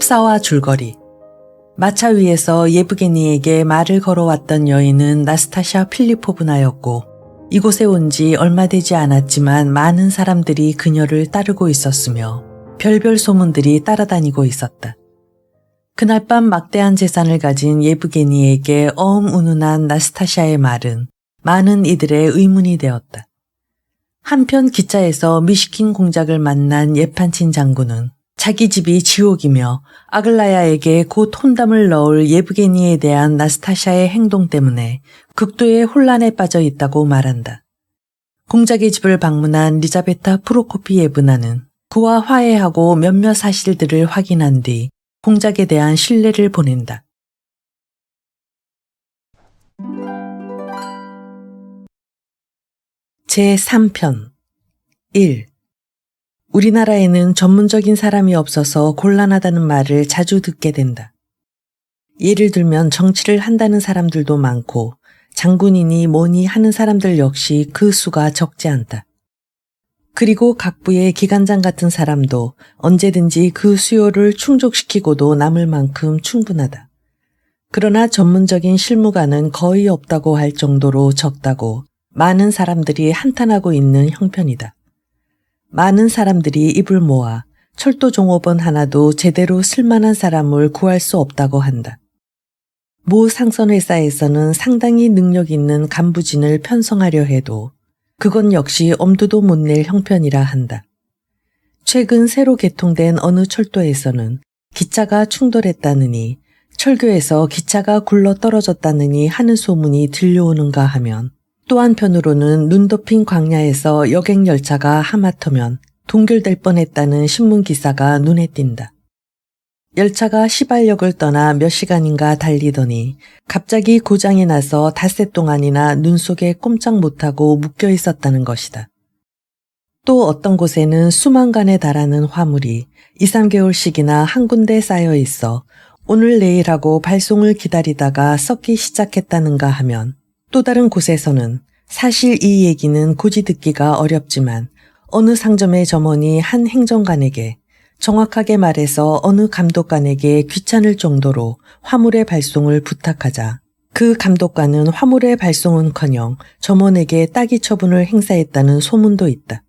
흑사와 줄거리. 마차 위에서 예브게니에게 말을 걸어왔던 여인은 나스타샤 필리포브나였고 이곳에 온 지 얼마 되지 않았지만 많은 사람들이 그녀를 따르고 있었으며 별별 소문들이 따라다니고 있었다. 그날 밤 막대한 재산을 가진 예브게니에게 어음운운한 나스타샤의 말은 많은 이들의 의문이 되었다. 한편 기차에서 미시킨 공작을 만난 예판친 장군은 자기 집이 지옥이며 아글라야에게 곧 혼담을 넣을 예브게니에 대한 나스타샤의 행동 때문에 극도의 혼란에 빠져 있다고 말한다. 공작의 집을 방문한 리자베타 프로코피예브나는 그와 화해하고 몇몇 사실들을 확인한 뒤 공작에 대한 신뢰를 보낸다. 제3편 1. 우리나라에는 전문적인 사람이 없어서 곤란하다는 말을 자주 듣게 된다. 예를 들면 정치를 한다는 사람들도 많고 장군이니 뭐니 하는 사람들 역시 그 수가 적지 않다. 그리고 각 부의 기관장 같은 사람도 언제든지 그 수요를 충족시키고도 남을 만큼 충분하다. 그러나 전문적인 실무가는 거의 없다고 할 정도로 적다고 많은 사람들이 한탄하고 있는 형편이다. 많은 사람들이 입을 모아 철도 종업원 하나도 제대로 쓸만한 사람을 구할 수 없다고 한다. 모 상선회사에서는 상당히 능력 있는 간부진을 편성하려 해도 그건 역시 엄두도 못 낼 형편이라 한다. 최근 새로 개통된 어느 철도에서는 기차가 충돌했다느니 철교에서 기차가 굴러 떨어졌다느니 하는 소문이 들려오는가 하면 또 한편으로는 눈 덮인 광야에서 여객열차가 하마터면 동결될 뻔했다는 신문기사가 눈에 띈다. 열차가 시발역을 떠나 몇 시간인가 달리더니 갑자기 고장이 나서 닷새 동안이나 눈 속에 꼼짝 못하고 묶여 있었다는 것이다. 또 어떤 곳에는 수만 간에 달하는 화물이 2, 3개월씩이나 한 군데 쌓여 있어 오늘 내일 하고 발송을 기다리다가 썩기 시작했다는가 하면 또 다른 곳에서는 사실 이 얘기는 굳이 듣기가 어렵지만 어느 상점의 점원이 한 행정관에게 정확하게 말해서 어느 감독관에게 귀찮을 정도로 화물의 발송을 부탁하자 그 감독관은 화물의 발송은커녕 점원에게 따기 처분을 행사했다는 소문도 있다.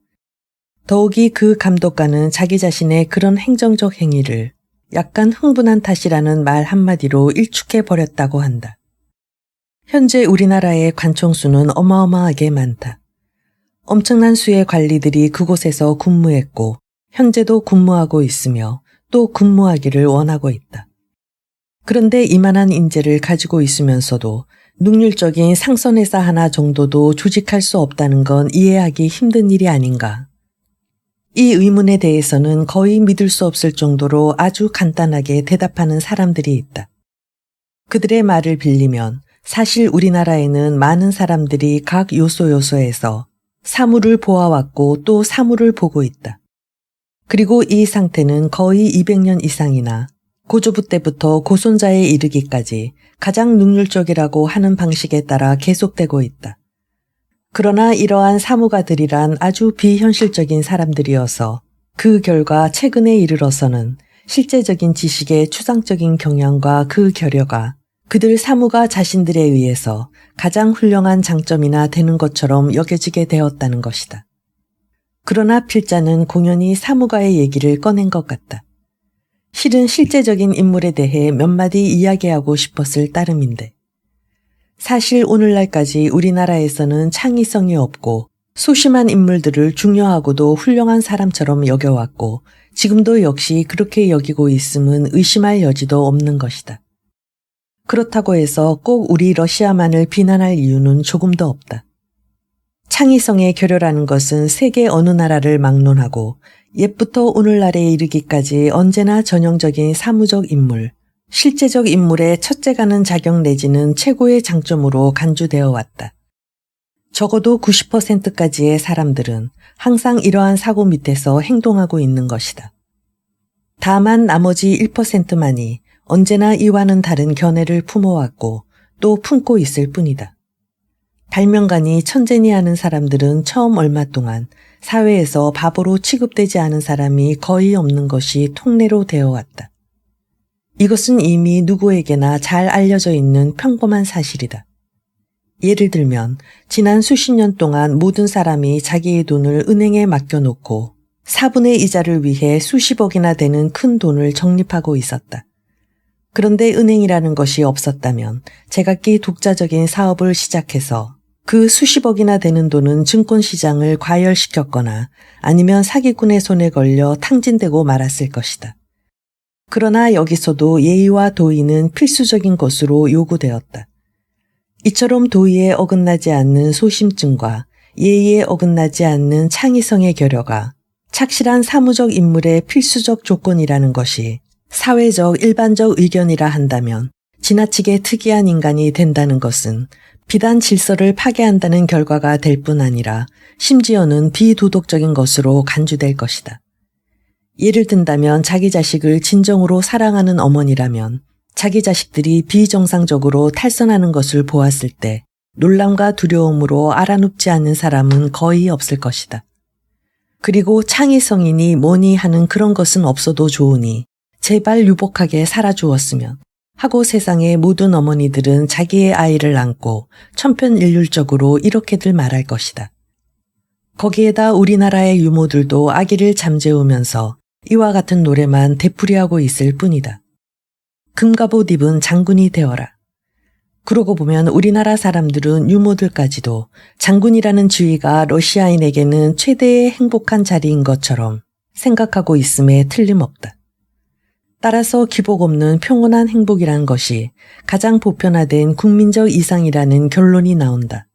더욱이 그 감독관은 자기 자신의 그런 행정적 행위를 약간 흥분한 탓이라는 말 한마디로 일축해버렸다고 한다. 현재 우리나라의 관청 수는 어마어마하게 많다. 엄청난 수의 관리들이 그곳에서 근무했고 현재도 근무하고 있으며 또 근무하기를 원하고 있다. 그런데 이만한 인재를 가지고 있으면서도 능률적인 상선회사 하나 정도도 조직할 수 없다는 건 이해하기 힘든 일이 아닌가. 이 의문에 대해서는 거의 믿을 수 없을 정도로 아주 간단하게 대답하는 사람들이 있다. 그들의 말을 빌리면 사실 우리나라에는 많은 사람들이 각 요소에서 사물을 보아왔고 또 사물을 보고 있다. 그리고 이 상태는 거의 200년 이상이나 고조부 때부터 고손자에 이르기까지 가장 능률적이라고 하는 방식에 따라 계속되고 있다. 그러나 이러한 사무가들이란 아주 비현실적인 사람들이어서 그 결과 최근에 이르러서는 실제적인 지식의 추상적인 경향과 그 결여가 그들 사무가 자신들에 의해서 가장 훌륭한 장점이나 되는 것처럼 여겨지게 되었다는 것이다. 그러나 필자는 공연히 사무가의 얘기를 꺼낸 것 같다. 실은 실제적인 인물에 대해 몇 마디 이야기하고 싶었을 따름인데 사실 오늘날까지 우리나라에서는 창의성이 없고 소심한 인물들을 중요하고도 훌륭한 사람처럼 여겨왔고 지금도 역시 그렇게 여기고 있음은 의심할 여지도 없는 것이다. 그렇다고 해서 꼭 우리 러시아만을 비난할 이유는 조금도 없다. 창의성의 결여라는 것은 세계 어느 나라를 막론하고 옛부터 오늘날에 이르기까지 언제나 전형적인 사무적 인물, 실제적 인물의 첫째가는 자격 내지는 최고의 장점으로 간주되어 왔다. 적어도 90%까지의 사람들은 항상 이러한 사고 밑에서 행동하고 있는 것이다. 다만 나머지 1%만이 언제나 이와는 다른 견해를 품어왔고 또 품고 있을 뿐이다. 발명가니 천재니 하는 사람들은 처음 얼마 동안 사회에서 바보로 취급되지 않은 사람이 거의 없는 것이 통례로 되어 왔다. 이것은 이미 누구에게나 잘 알려져 있는 평범한 사실이다. 예를 들면 지난 수십 년 동안 모든 사람이 자기의 돈을 은행에 맡겨놓고 4분의 이자를 위해 수십억이나 되는 큰 돈을 적립하고 있었다. 그런데 은행이라는 것이 없었다면 제각기 독자적인 사업을 시작해서 그 수십억이나 되는 돈은 증권시장을 과열시켰거나 아니면 사기꾼의 손에 걸려 탕진되고 말았을 것이다. 그러나 여기서도 예의와 도의는 필수적인 것으로 요구되었다. 이처럼 도의에 어긋나지 않는 소심증과 예의에 어긋나지 않는 창의성의 결여가 착실한 사무적 인물의 필수적 조건이라는 것이 사회적 일반적 의견이라 한다면 지나치게 특이한 인간이 된다는 것은 비단 질서를 파괴한다는 결과가 될 뿐 아니라 심지어는 비도덕적인 것으로 간주될 것이다. 예를 든다면 자기 자식을 진정으로 사랑하는 어머니라면 자기 자식들이 비정상적으로 탈선하는 것을 보았을 때 놀람과 두려움으로 알아눕지 않는 사람은 거의 없을 것이다. 그리고 창의성이니 뭐니 하는 그런 것은 없어도 좋으니 제발 유복하게 살아주었으면 하고 세상의 모든 어머니들은 자기의 아이를 안고 천편일률적으로 이렇게들 말할 것이다. 거기에다 우리나라의 유모들도 아기를 잠재우면서 이와 같은 노래만 되풀이하고 있을 뿐이다. 금갑옷 입은 장군이 되어라. 그러고 보면 우리나라 사람들은 유모들까지도 장군이라는 지위가 러시아인에게는 최대의 행복한 자리인 것처럼 생각하고 있음에 틀림없다. 따라서 기복 없는 평온한 행복이란 것이 가장 보편화된 국민적 이상이라는 결론이 나온다.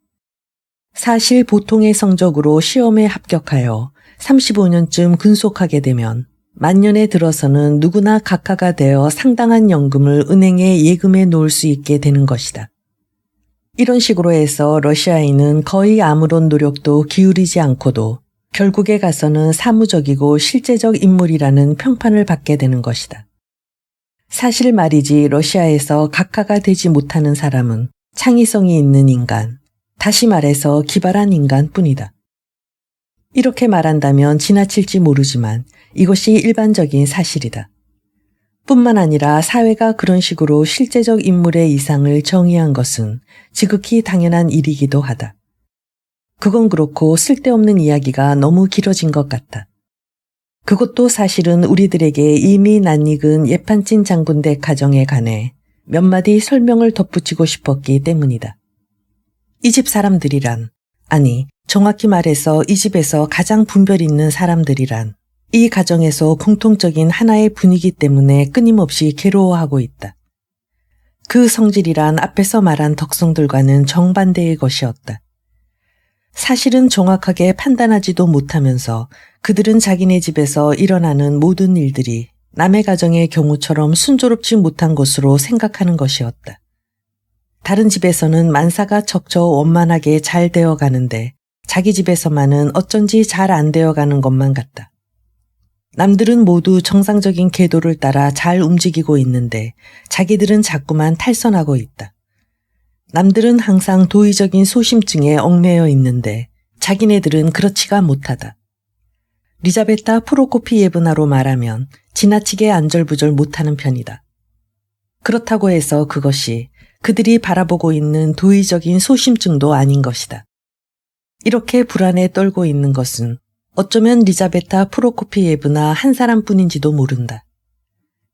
사실 보통의 성적으로 시험에 합격하여 35년쯤 근속하게 되면 만년에 들어서는 누구나 각하가 되어 상당한 연금을 은행에 예금해 놓을 수 있게 되는 것이다. 이런 식으로 해서 러시아인은 거의 아무런 노력도 기울이지 않고도 결국에 가서는 사무적이고 실제적 인물이라는 평판을 받게 되는 것이다. 사실 말이지 러시아에서 각하가 되지 못하는 사람은 창의성이 있는 인간, 다시 말해서 기발한 인간뿐이다. 이렇게 말한다면 지나칠지 모르지만 이것이 일반적인 사실이다. 뿐만 아니라 사회가 그런 식으로 실제적 인물의 이상을 정의한 것은 지극히 당연한 일이기도 하다. 그건 그렇고 쓸데없는 이야기가 너무 길어진 것 같다. 그것도 사실은 우리들에게 이미 낯익은 예판진 장군댁 가정에 관해 몇 마디 설명을 덧붙이고 싶었기 때문이다. 이 집 사람들이란, 아니 정확히 말해서 이 집에서 가장 분별 있는 사람들이란 이 가정에서 공통적인 하나의 분위기 때문에 끊임없이 괴로워하고 있다. 그 성질이란 앞에서 말한 덕성들과는 정반대의 것이었다. 사실은 정확하게 판단하지도 못하면서 그들은 자기네 집에서 일어나는 모든 일들이 남의 가정의 경우처럼 순조롭지 못한 것으로 생각하는 것이었다. 다른 집에서는 만사가 척저 원만하게 잘 되어 가는데 자기 집에서만은 어쩐지 잘 안 되어 가는 것만 같다. 남들은 모두 정상적인 궤도를 따라 잘 움직이고 있는데 자기들은 자꾸만 탈선하고 있다. 남들은 항상 도의적인 소심증에 얽매여 있는데 자기네들은 그렇지가 못하다. 리자베타 프로코피예브나로 말하면 지나치게 안절부절 못하는 편이다. 그렇다고 해서 그것이 그들이 바라보고 있는 도의적인 소심증도 아닌 것이다. 이렇게 불안에 떨고 있는 것은 어쩌면 리자베타 프로코피예브나 한 사람뿐인지도 모른다.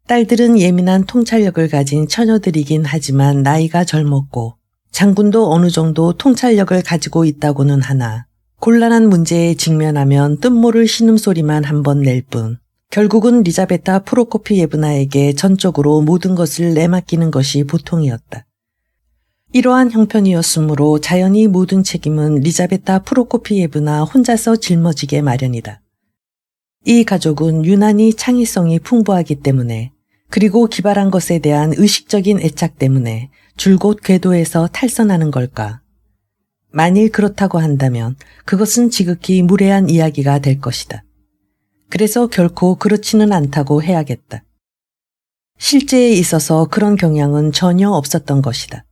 딸들은 예민한 통찰력을 가진 처녀들이긴 하지만 나이가 젊었고 장군도 어느 정도 통찰력을 가지고 있다고는 하나 곤란한 문제에 직면하면 뜬모를 신음소리만 한 번 낼 뿐 결국은 리자베타 프로코피예브나에게 전적으로 모든 것을 내맡기는 것이 보통이었다. 이러한 형편이었으므로 자연히 모든 책임은 리자베타 프로코피예브나 혼자서 짊어지게 마련이다. 이 가족은 유난히 창의성이 풍부하기 때문에 그리고 기발한 것에 대한 의식적인 애착 때문에 줄곧 궤도에서 탈선하는 걸까? 만일 그렇다고 한다면 그것은 지극히 무례한 이야기가 될 것이다. 그래서 결코 그렇지는 않다고 해야겠다. 실제에 있어서 그런 경향은 전혀 없었던 것이다.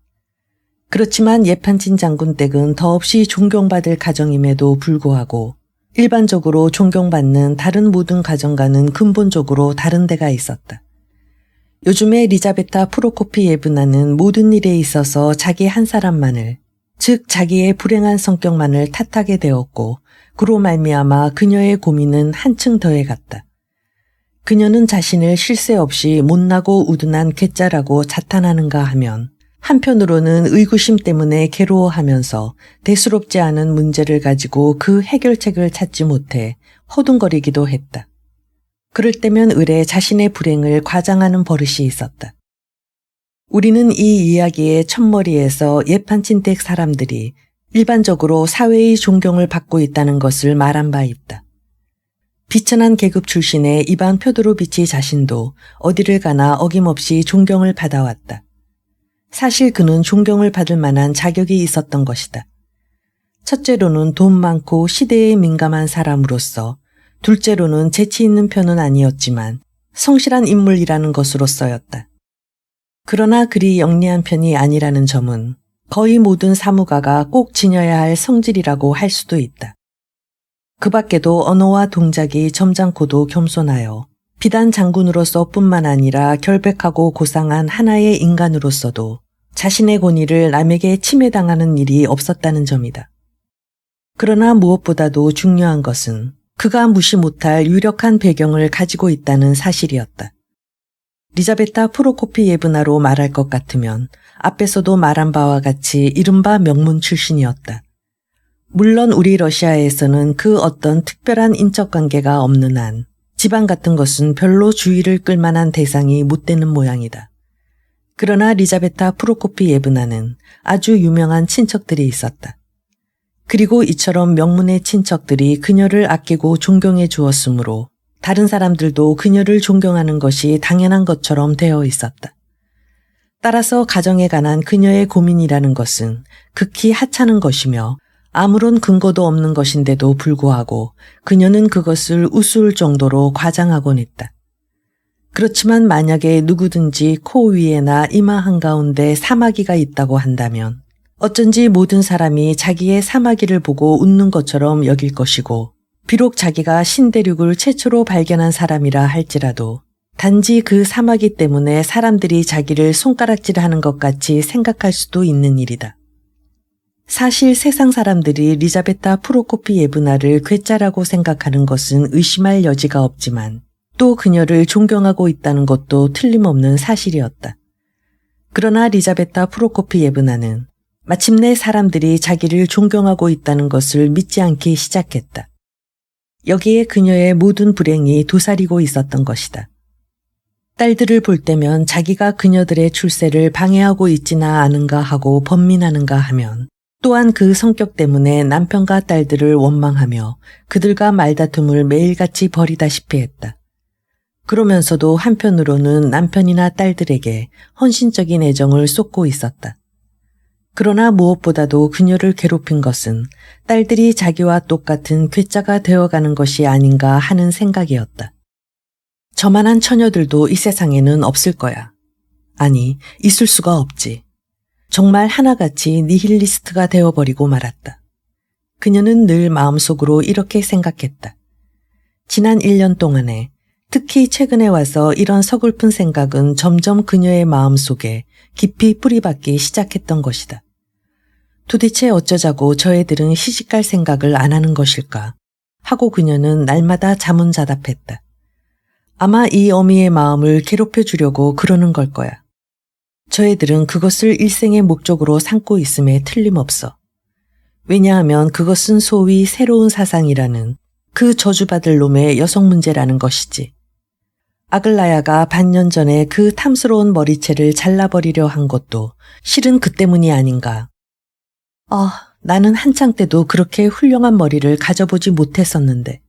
그렇지만 예판진 장군 댁은 더없이 존경받을 가정임에도 불구하고 일반적으로 존경받는 다른 모든 가정과는 근본적으로 다른 데가 있었다. 요즘에 리자베타 프로코피예브나는 모든 일에 있어서 자기 한 사람만을, 즉 자기의 불행한 성격만을 탓하게 되었고 그로 말미암아 그녀의 고민은 한층 더해갔다. 그녀는 자신을 쉴 새 없이 못나고 우둔한 괴짜라고 자탄하는가 하면 한편으로는 의구심 때문에 괴로워하면서 대수롭지 않은 문제를 가지고 그 해결책을 찾지 못해 허둥거리기도 했다. 그럴 때면 의례 자신의 불행을 과장하는 버릇이 있었다. 우리는 이 이야기의 첫머리에서 예판친택 사람들이 일반적으로 사회의 존경을 받고 있다는 것을 말한 바 있다. 비천한 계급 출신의 이반 표도로비치 자신도 어디를 가나 어김없이 존경을 받아왔다. 사실 그는 존경을 받을 만한 자격이 있었던 것이다. 첫째로는 돈 많고 시대에 민감한 사람으로서, 둘째로는 재치 있는 편은 아니었지만 성실한 인물이라는 것으로서였다. 그러나 그리 영리한 편이 아니라는 점은 거의 모든 사무가가 꼭 지녀야 할 성질이라고 할 수도 있다. 그 밖에도 언어와 동작이 점잖고도 겸손하여 비단 장군으로서 뿐만 아니라 결백하고 고상한 하나의 인간으로서도 자신의 권위를 남에게 침해당하는 일이 없었다는 점이다. 그러나 무엇보다도 중요한 것은 그가 무시 못할 유력한 배경을 가지고 있다는 사실이었다. 리자베타 프로코피예브나로 말할 것 같으면 앞에서도 말한 바와 같이 이른바 명문 출신이었다. 물론 우리 러시아에서는 그 어떤 특별한 인적 관계가 없는 한 집안 같은 것은 별로 주의를 끌만한 대상이 못 되는 모양이다. 그러나 리자베타 프로코피예브나는 아주 유명한 친척들이 있었다. 그리고 이처럼 명문의 친척들이 그녀를 아끼고 존경해 주었으므로 다른 사람들도 그녀를 존경하는 것이 당연한 것처럼 되어 있었다. 따라서 가정에 관한 그녀의 고민이라는 것은 극히 하찮은 것이며 아무런 근거도 없는 것인데도 불구하고 그녀는 그것을 우스울 정도로 과장하곤 했다. 그렇지만 만약에 누구든지 코 위에나 이마 한가운데 사마귀가 있다고 한다면 어쩐지 모든 사람이 자기의 사마귀를 보고 웃는 것처럼 여길 것이고, 비록 자기가 신대륙을 최초로 발견한 사람이라 할지라도 단지 그 사마귀 때문에 사람들이 자기를 손가락질하는 것 같이 생각할 수도 있는 일이다. 사실 세상 사람들이 리자베타 프로코피예브나를 괴짜라고 생각하는 것은 의심할 여지가 없지만 또 그녀를 존경하고 있다는 것도 틀림없는 사실이었다. 그러나 리자베타 프로코피예브나는 마침내 사람들이 자기를 존경하고 있다는 것을 믿지 않기 시작했다. 여기에 그녀의 모든 불행이 도사리고 있었던 것이다. 딸들을 볼 때면 자기가 그녀들의 출세를 방해하고 있지나 않은가 하고 번민하는가 하면 또한 그 성격 때문에 남편과 딸들을 원망하며 그들과 말다툼을 매일같이 벌이다시피 했다. 그러면서도 한편으로는 남편이나 딸들에게 헌신적인 애정을 쏟고 있었다. 그러나 무엇보다도 그녀를 괴롭힌 것은 딸들이 자기와 똑같은 괴짜가 되어가는 것이 아닌가 하는 생각이었다. 저만한 처녀들도 이 세상에는 없을 거야. 아니, 있을 수가 없지. 정말 하나같이 니힐리스트가 되어버리고 말았다. 그녀는 늘 마음속으로 이렇게 생각했다. 지난 1년 동안에 특히 최근에 와서 이런 서글픈 생각은 점점 그녀의 마음속에 깊이 뿌리박기 시작했던 것이다. 도대체 어쩌자고 저 애들은 시집갈 생각을 안 하는 것일까 하고 그녀는 날마다 자문자답했다. 아마 이 어미의 마음을 괴롭혀 주려고 그러는 걸 거야. 저 애들은 그것을 일생의 목적으로 삼고 있음에 틀림없어. 왜냐하면 그것은 소위 새로운 사상이라는 그 저주받을 놈의 여성 문제라는 것이지. 아글라야가 반년 전에 그 탐스러운 머리채를 잘라버리려 한 것도 실은 그 때문이 아닌가. 나는 한창 때도 그렇게 훌륭한 머리를 가져보지 못했었는데.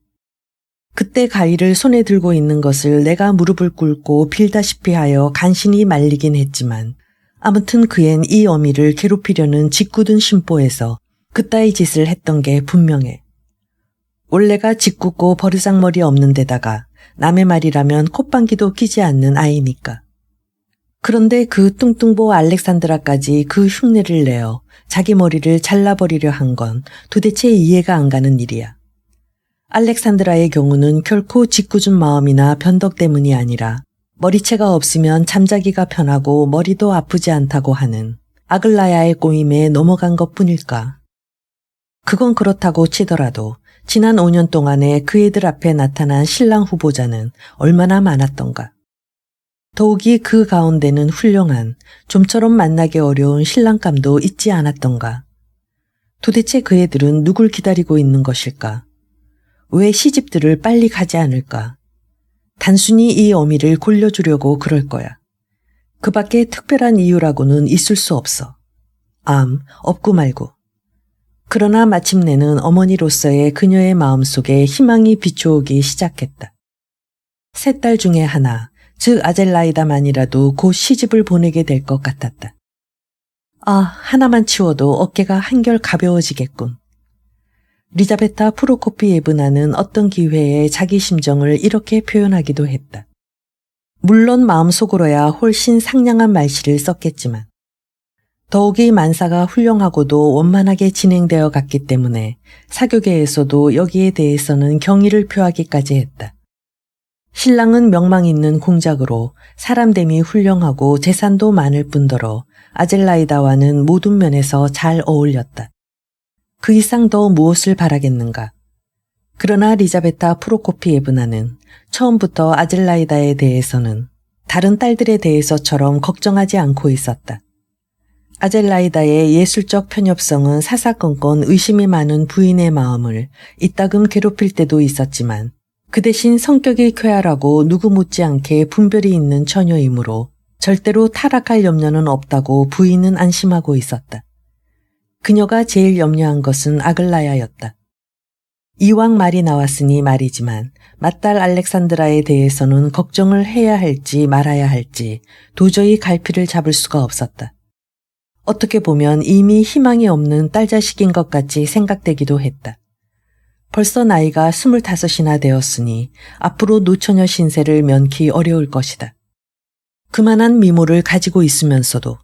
그때 가위를 손에 들고 있는 것을 내가 무릎을 꿇고 빌다시피 하여 간신히 말리긴 했지만 아무튼 그엔 이 어미를 괴롭히려는 짓궂은 심보에서 그따위 짓을 했던 게 분명해. 원래가 짓궂고 버르장머리 없는 데다가 남의 말이라면 콧방귀도 끼지 않는 아이니까. 그런데 그 뚱뚱보 알렉산드라까지 그 흉내를 내어 자기 머리를 잘라버리려 한 건 도대체 이해가 안 가는 일이야. 알렉산드라의 경우는 결코 짓궂은 마음이나 변덕 때문이 아니라 머리채가 없으면 잠자기가 편하고 머리도 아프지 않다고 하는 아글라야의 꼬임에 넘어간 것뿐일까. 그건 그렇다고 치더라도 지난 5년 동안에 그 애들 앞에 나타난 신랑 후보자는 얼마나 많았던가. 더욱이 그 가운데는 훌륭한, 좀처럼 만나기 어려운 신랑감도 있지 않았던가. 도대체 그 애들은 누굴 기다리고 있는 것일까? 왜 시집들을 빨리 가지 않을까? 단순히 이 어미를 골려주려고 그럴 거야. 그 밖에 특별한 이유라고는 있을 수 없어. 없고 말고. 그러나 마침내는 어머니로서의 그녀의 마음속에 희망이 비추오기 시작했다. 세 딸 중에 하나, 즉 아젤라이다만이라도 곧 시집을 보내게 될 것 같았다. 하나만 치워도 어깨가 한결 가벼워지겠군. 리자베타 프로코피예브나는 어떤 기회에 자기 심정을 이렇게 표현하기도 했다. 물론 마음속으로야 훨씬 상냥한 말씨를 썼겠지만 더욱이 만사가 훌륭하고도 원만하게 진행되어 갔기 때문에 사교계에서도 여기에 대해서는 경의를 표하기까지 했다. 신랑은 명망 있는 공작으로 사람됨이 훌륭하고 재산도 많을 뿐더러 아젤라이다와는 모든 면에서 잘 어울렸다. 그 이상 더 무엇을 바라겠는가. 그러나 리자베타 프로코피예브나는 처음부터 아젤라이다에 대해서는 다른 딸들에 대해서처럼 걱정하지 않고 있었다. 아젤라이다의 예술적 편협성은 사사건건 의심이 많은 부인의 마음을 이따금 괴롭힐 때도 있었지만 그 대신 성격이 쾌활하고 누구 못지않게 분별이 있는 처녀이므로 절대로 타락할 염려는 없다고 부인은 안심하고 있었다. 그녀가 제일 염려한 것은 아글라야였다. 이왕 말이 나왔으니 말이지만 맏딸 알렉산드라에 대해서는 걱정을 해야 할지 말아야 할지 도저히 갈피를 잡을 수가 없었다. 어떻게 보면 이미 희망이 없는 딸자식인 것 같이 생각되기도 했다. 벌써 나이가 25이나 되었으니 앞으로 노처녀 신세를 면키 어려울 것이다. 그만한 미모를 가지고 있으면서도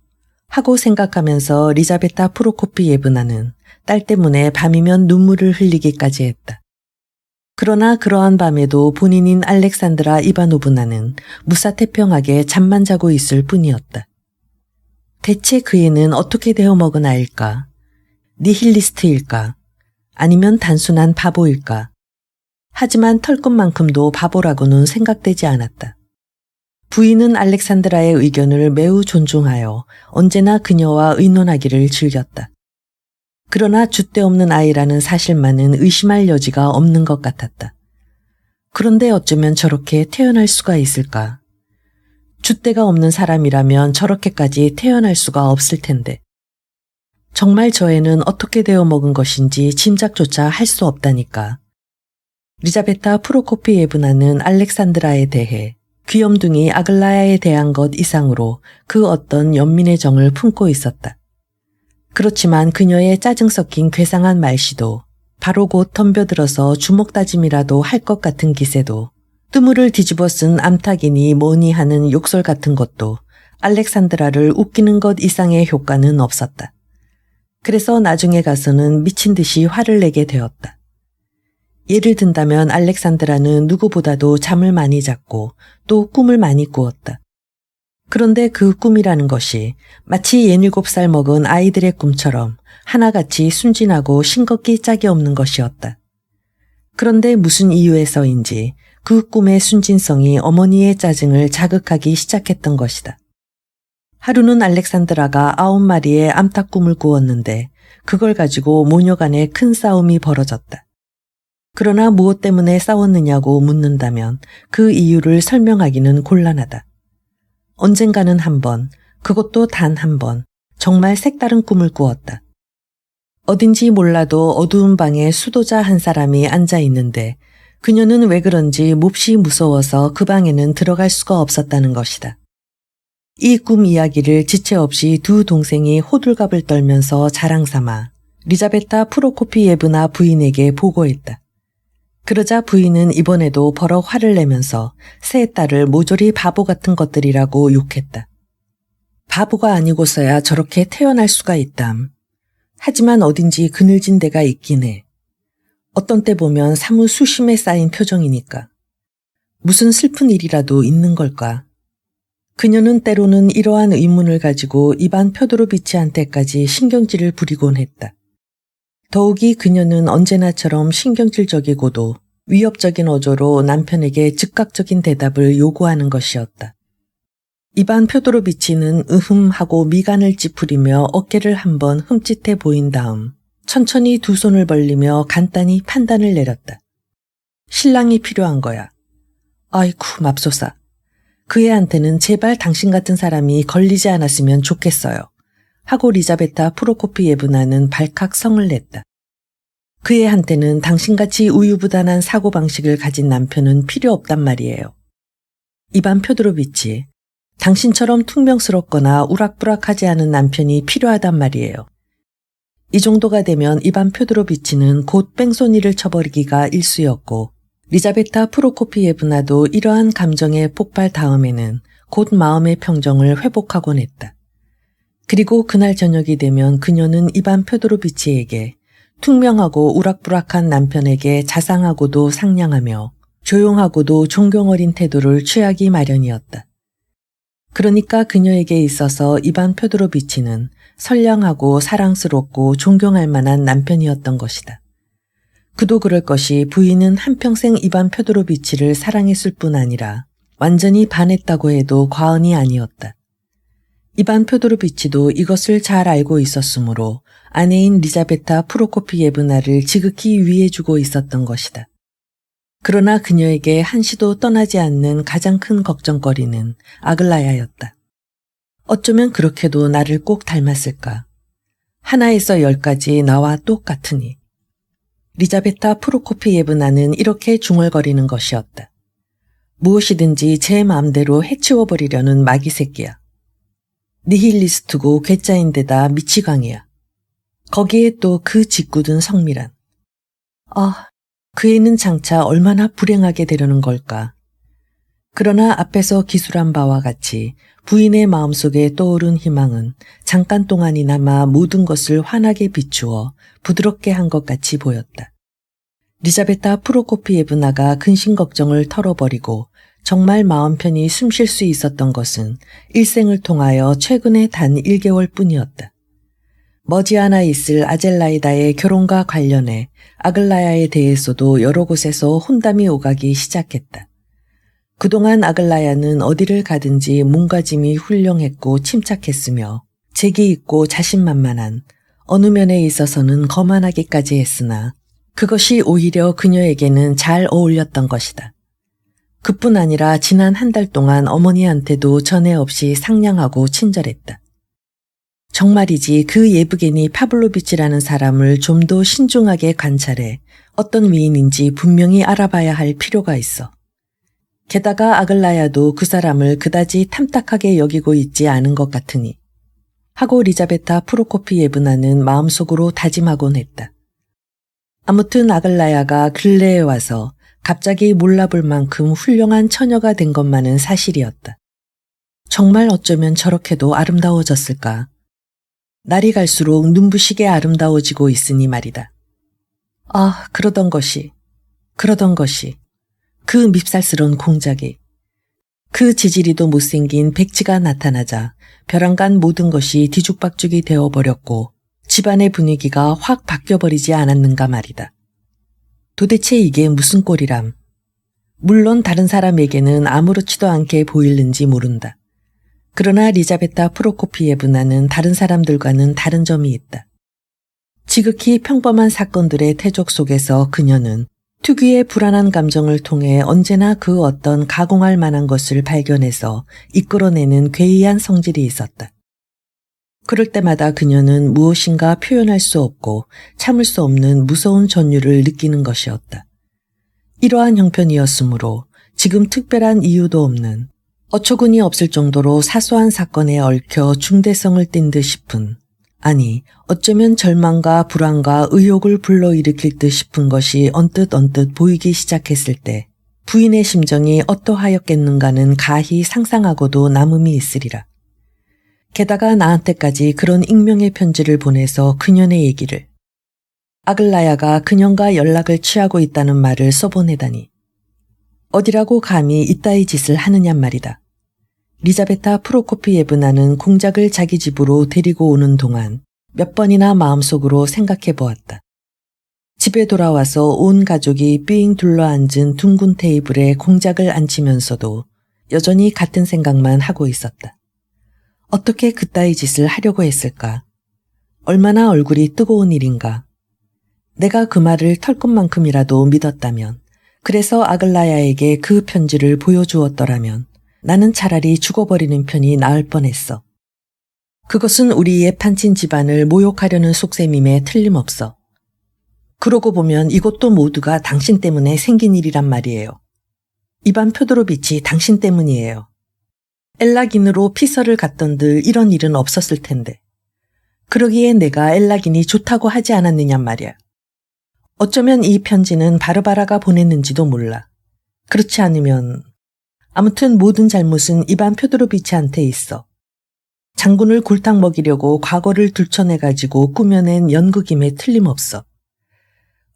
하고 생각하면서 리자베타 프로코피예브나는 딸 때문에 밤이면 눈물을 흘리기까지 했다. 그러나 그러한 밤에도 본인인 알렉산드라 이바노브나는 무사태평하게 잠만 자고 있을 뿐이었다. 대체 그 애는 어떻게 되어 먹은 아일까? 니힐리스트일까? 아니면 단순한 바보일까? 하지만 털끝만큼도 바보라고는 생각되지 않았다. 부인은 알렉산드라의 의견을 매우 존중하여 언제나 그녀와 의논하기를 즐겼다. 그러나 줏대 없는 아이라는 사실만은 의심할 여지가 없는 것 같았다. 그런데 어쩌면 저렇게 태어날 수가 있을까? 줏대가 없는 사람이라면 저렇게까지 태어날 수가 없을 텐데. 정말 저 애는 어떻게 되어 먹은 것인지 짐작조차 할 수 없다니까. 리자베타 프로코피예브나는 알렉산드라에 대해 귀염둥이 아글라야에 대한 것 이상으로 그 어떤 연민의 정을 품고 있었다. 그렇지만 그녀의 짜증 섞인 괴상한 말씨도 바로 곧 덤벼들어서 주먹다짐이라도 할 것 같은 기세도 뜨물을 뒤집어 쓴 암탉이니 뭐니 하는 욕설 같은 것도 알렉산드라를 웃기는 것 이상의 효과는 없었다. 그래서 나중에 가서는 미친 듯이 화를 내게 되었다. 예를 든다면 알렉산드라는 누구보다도 잠을 많이 잤고 또 꿈을 많이 꾸었다. 그런데 그 꿈이라는 것이 마치 67살 먹은 아이들의 꿈처럼 하나같이 순진하고 싱겁기 짝이 없는 것이었다. 그런데 무슨 이유에서인지 그 꿈의 순진성이 어머니의 짜증을 자극하기 시작했던 것이다. 하루는 알렉산드라가 9마리의 암탉 꿈을 꾸었는데 그걸 가지고 모녀 간에 큰 싸움이 벌어졌다. 그러나 무엇 때문에 싸웠느냐고 묻는다면 그 이유를 설명하기는 곤란하다. 언젠가는 한 번, 그것도 단 한 번, 정말 색다른 꿈을 꾸었다. 어딘지 몰라도 어두운 방에 수도자 한 사람이 앉아 있는데 그녀는 왜 그런지 몹시 무서워서 그 방에는 들어갈 수가 없었다는 것이다. 이 꿈 이야기를 지체 없이 두 동생이 호들갑을 떨면서 자랑삼아 리자베타 프로코피예브나 부인에게 보고했다. 그러자 부인은 이번에도 버럭 화를 내면서 세 딸을 모조리 바보 같은 것들이라고 욕했다. 바보가 아니고서야 저렇게 태어날 수가 있담. 하지만 어딘지 그늘진 데가 있긴 해. 어떤 때 보면 사뭇 수심에 쌓인 표정이니까. 무슨 슬픈 일이라도 있는 걸까? 그녀는 때로는 이러한 의문을 가지고 이반 펴도로비치한테까지 신경질을 부리곤 했다. 더욱이 그녀는 언제나처럼 신경질적이고도 위협적인 어조로 남편에게 즉각적인 대답을 요구하는 것이었다. 이반 펴도로비치는 으흠 하고 미간을 찌푸리며 어깨를 한번 흠칫해 보인 다음 천천히 두 손을 벌리며 간단히 판단을 내렸다. 신랑이 필요한 거야. 아이쿠 맙소사. 그 애한테는 제발 당신 같은 사람이 걸리지 않았으면 좋겠어요. 하고 리자베타 프로코피예브나는 발칵 성을 냈다. 그 애한테는 당신같이 우유부단한 사고방식을 가진 남편은 필요 없단 말이에요. 이반 펴도로비치, 당신처럼 퉁명스럽거나 우락부락하지 않은 남편이 필요하단 말이에요. 이 정도가 되면 이반 펴도로비치는 곧 뺑소니를 쳐버리기가 일쑤였고 리자베타 프로코피예브나도 이러한 감정의 폭발 다음에는 곧 마음의 평정을 회복하곤 했다. 그리고 그날 저녁이 되면 그녀는 이반 펴도로비치에게 퉁명하고 우락부락한 남편에게 자상하고도 상냥하며 조용하고도 존경 어린 태도를 취하기 마련이었다. 그러니까 그녀에게 있어서 이반 펴도로비치는 선량하고 사랑스럽고 존경할 만한 남편이었던 것이다. 그도 그럴 것이 부인은 한평생 이반 펴도로비치를 사랑했을 뿐 아니라 완전히 반했다고 해도 과언이 아니었다. 이반 펴도로비치도 이것을 잘 알고 있었으므로 아내인 리자베타 프로코피예브나를 지극히 위해주고 있었던 것이다. 그러나 그녀에게 한시도 떠나지 않는 가장 큰 걱정거리는 아글라야였다. 어쩌면 그렇게도 나를 꼭 닮았을까. 하나에서 10까지 나와 똑같으니. 리자베타 프로코피예브나는 이렇게 중얼거리는 것이었다. 무엇이든지 제 마음대로 해치워버리려는 마귀 새끼야. 니힐리스트고 괴짜인데다 미치광이야. 거기에 또 그 짓궂은 성미란. 아, 그 애는 장차 얼마나 불행하게 되려는 걸까. 그러나 앞에서 기술한 바와 같이 부인의 마음속에 떠오른 희망은 잠깐 동안이나마 모든 것을 환하게 비추어 부드럽게 한 것 같이 보였다. 리자베타 프로코피예브나가 근심 걱정을 털어버리고 정말 마음 편히 숨 쉴 수 있었던 것은 일생을 통하여 최근의 단 1개월 뿐이었다. 머지않아 있을 아젤라이다의 결혼과 관련해 아글라야에 대해서도 여러 곳에서 혼담이 오가기 시작했다. 그동안 아글라야는 어디를 가든지 몸가짐이 훌륭했고 침착했으며 재기 있고 자신만만한, 어느 면에 있어서는 거만하기까지 했으나 그것이 오히려 그녀에게는 잘 어울렸던 것이다. 그뿐 아니라 지난 한 달 동안 어머니한테도 전에 없이 상냥하고 친절했다. 정말이지 그 예브게니 파블로비치라는 사람을 좀 더 신중하게 관찰해 어떤 위인인지 분명히 알아봐야 할 필요가 있어. 게다가 아글라야도 그 사람을 그다지 탐탁하게 여기고 있지 않은 것 같으니. 하고 리자베타 프로코피예브나는 마음속으로 다짐하곤 했다. 아무튼 아글라야가 근래에 와서 갑자기 몰라볼 만큼 훌륭한 처녀가 된 것만은 사실이었다. 정말 어쩌면 저렇게도 아름다워졌을까. 날이 갈수록 눈부시게 아름다워지고 있으니 말이다. 아, 그러던 것이. 그 밉살스러운 공작이. 그 지지리도 못생긴 백치가 나타나자 벼랑간 모든 것이 뒤죽박죽이 되어버렸고 집안의 분위기가 확 바뀌어버리지 않았는가 말이다. 도대체 이게 무슨 꼴이람. 물론 다른 사람에게는 아무렇지도 않게 보이는지 모른다. 그러나 리자베타 프로코피예브나는 다른 사람들과는 다른 점이 있다. 지극히 평범한 사건들의 태족 속에서 그녀는 특유의 불안한 감정을 통해 언제나 그 어떤 가공할 만한 것을 발견해서 이끌어내는 괴이한 성질이 있었다. 그럴 때마다 그녀는 무엇인가 표현할 수 없고 참을 수 없는 무서운 전율을 느끼는 것이었다. 이러한 형편이었으므로 지금 특별한 이유도 없는 어처구니 없을 정도로 사소한 사건에 얽혀 중대성을 띈 듯 싶은, 아니 어쩌면 절망과 불안과 의욕을 불러일으킬 듯 싶은 것이 언뜻 보이기 시작했을 때 부인의 심정이 어떠하였겠는가는 가히 상상하고도 남음이 있으리라. 게다가 나한테까지 그런 익명의 편지를 보내서 그년의 얘기를, 아글라야가 그년과 연락을 취하고 있다는 말을 써보내다니. 어디라고 감히 이따위 짓을 하느냔 말이다. 리자베타 프로코피예브나는 공작을 자기 집으로 데리고 오는 동안 몇 번이나 마음속으로 생각해 보았다. 집에 돌아와서 온 가족이 삥 둘러앉은 둥근 테이블에 공작을 앉히면서도 여전히 같은 생각만 하고 있었다. 어떻게 그따위 짓을 하려고 했을까? 얼마나 얼굴이 뜨거운 일인가? 내가 그 말을 털끝만큼이라도 믿었다면, 그래서 아글라야에게 그 편지를 보여주었더라면 나는 차라리 죽어버리는 편이 나을 뻔했어. 그것은 우리의 판친 집안을 모욕하려는 속셈임에 틀림없어. 그러고 보면 이것도 모두가 당신 때문에 생긴 일이란 말이에요. 이반 표도로비치 당신 때문이에요. 엘라긴으로 피서를 갔던들 이런 일은 없었을 텐데. 그러기에 내가 엘라긴이 좋다고 하지 않았느냔 말이야. 어쩌면 이 편지는 바르바라가 보냈는지도 몰라. 그렇지 않으면 아무튼 모든 잘못은 이반 표도로비치한테 있어. 장군을 골탕 먹이려고 과거를 들춰내가지고 꾸며낸 연극임에 틀림없어.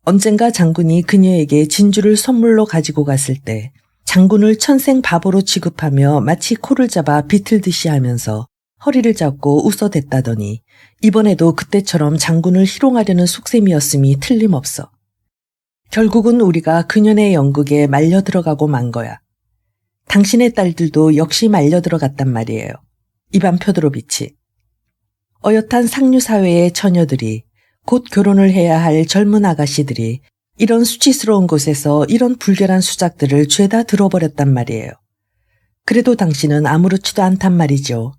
언젠가 장군이 그녀에게 진주를 선물로 가지고 갔을 때 장군을 천생 바보로 취급하며 마치 코를 잡아 비틀듯이 하면서 허리를 잡고 웃어댔다더니 이번에도 그때처럼 장군을 희롱하려는 속셈이었음이 틀림없어. 결국은 우리가 그년의 연극에 말려 들어가고 만 거야. 당신의 딸들도 역시 말려 들어갔단 말이에요. 이반 표도로비치. 어엿한 상류사회의 처녀들이, 곧 결혼을 해야 할 젊은 아가씨들이 이런 수치스러운 곳에서 이런 불결한 수작들을 죄다 들어버렸단 말이에요. 그래도 당신은 아무렇지도 않단 말이죠.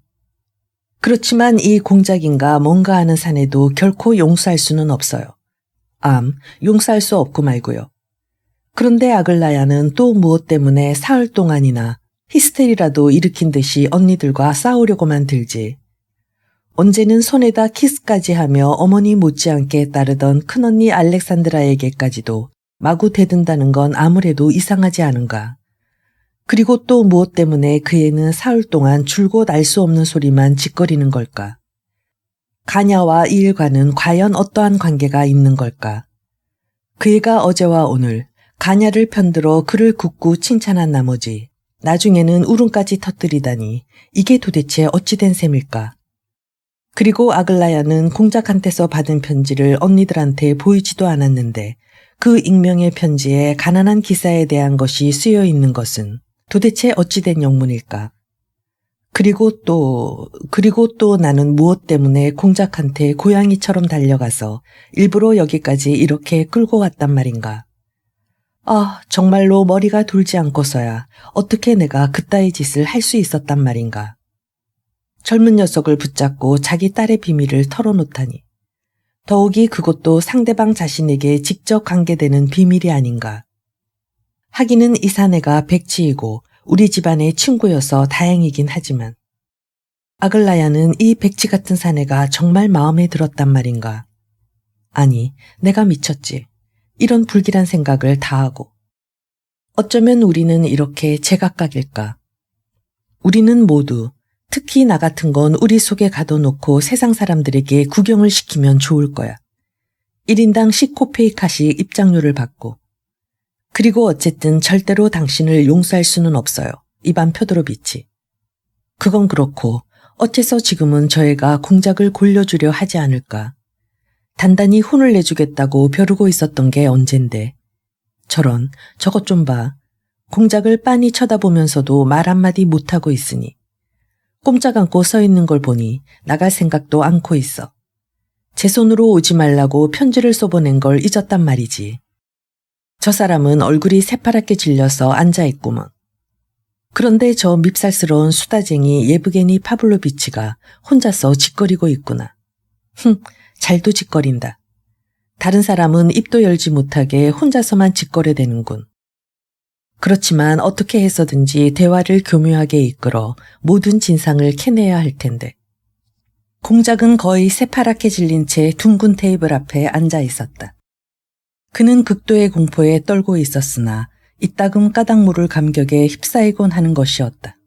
그렇지만 이 공작인가 뭔가 하는 사내도 결코 용서할 수는 없어요. 용서할 수 없고 말고요. 그런데 아글라야는 또 무엇 때문에 사흘 동안이나 히스테리라도 일으킨 듯이 언니들과 싸우려고만 들지. 언제는 손에다 키스까지 하며 어머니 못지않게 따르던 큰언니 알렉산드라에게까지도 마구 대든다는 건 아무래도 이상하지 않은가. 그리고 또 무엇 때문에 그 애는 사흘 동안 줄곧 알 수 없는 소리만 짓거리는 걸까? 가냐와 이 일과는 과연 어떠한 관계가 있는 걸까? 그 애가 어제와 오늘 가냐를 편들어 그를 굳고 칭찬한 나머지 나중에는 울음까지 터뜨리다니 이게 도대체 어찌된 셈일까? 그리고 아글라야는 공작한테서 받은 편지를 언니들한테 보이지도 않았는데 그 익명의 편지에 가난한 기사에 대한 것이 쓰여 있는 것은 도대체 어찌된 영문일까? 그리고 또 나는 무엇 때문에 공작한테 고양이처럼 달려가서 일부러 여기까지 이렇게 끌고 왔단 말인가? 정말로 머리가 돌지 않고서야 어떻게 내가 그따위 짓을 할 수 있었단 말인가? 젊은 녀석을 붙잡고 자기 딸의 비밀을 털어놓다니. 더욱이 그것도 상대방 자신에게 직접 관계되는 비밀이 아닌가. 하기는 이 사내가 백치이고 우리 집안의 친구여서 다행이긴 하지만 아글라야는 이 백치 같은 사내가 정말 마음에 들었단 말인가. 아니, 내가 미쳤지. 이런 불길한 생각을 다 하고. 어쩌면 우리는 이렇게 제각각일까. 우리는 모두, 특히 나 같은 건 우리 속에 가둬놓고 세상 사람들에게 구경을 시키면 좋을 거야. 1인당 10코페이카씩 입장료를 받고. 그리고 어쨌든 절대로 당신을 용서할 수는 없어요. 이반 표도로비치. 그건 그렇고 어째서 지금은 저 애가 공작을 골려주려 하지 않을까. 단단히 혼을 내주겠다고 벼르고 있었던 게 언젠데. 저런, 저것 좀 봐. 공작을 빤히 쳐다보면서도 말 한마디 못하고 있으니. 꼼짝 않고 서 있는 걸 보니 나갈 생각도 않고 있어. 제 손으로 오지 말라고 편지를 써보낸 걸 잊었단 말이지. 저 사람은 얼굴이 새파랗게 질려서 앉아있구먼. 그런데 저 밉살스러운 수다쟁이 예브게니 파블로비치가 혼자서 짓거리고 있구나. 잘도 짓거린다. 다른 사람은 입도 열지 못하게 혼자서만 짓거려대는군. 그렇지만 어떻게 해서든지 대화를 교묘하게 이끌어 모든 진상을 캐내야 할 텐데. 공작은 거의 새파랗게 질린 채 둥근 테이블 앞에 앉아 있었다. 그는 극도의 공포에 떨고 있었으나 이따금 까닭 모를 감격에 휩싸이곤 하는 것이었다.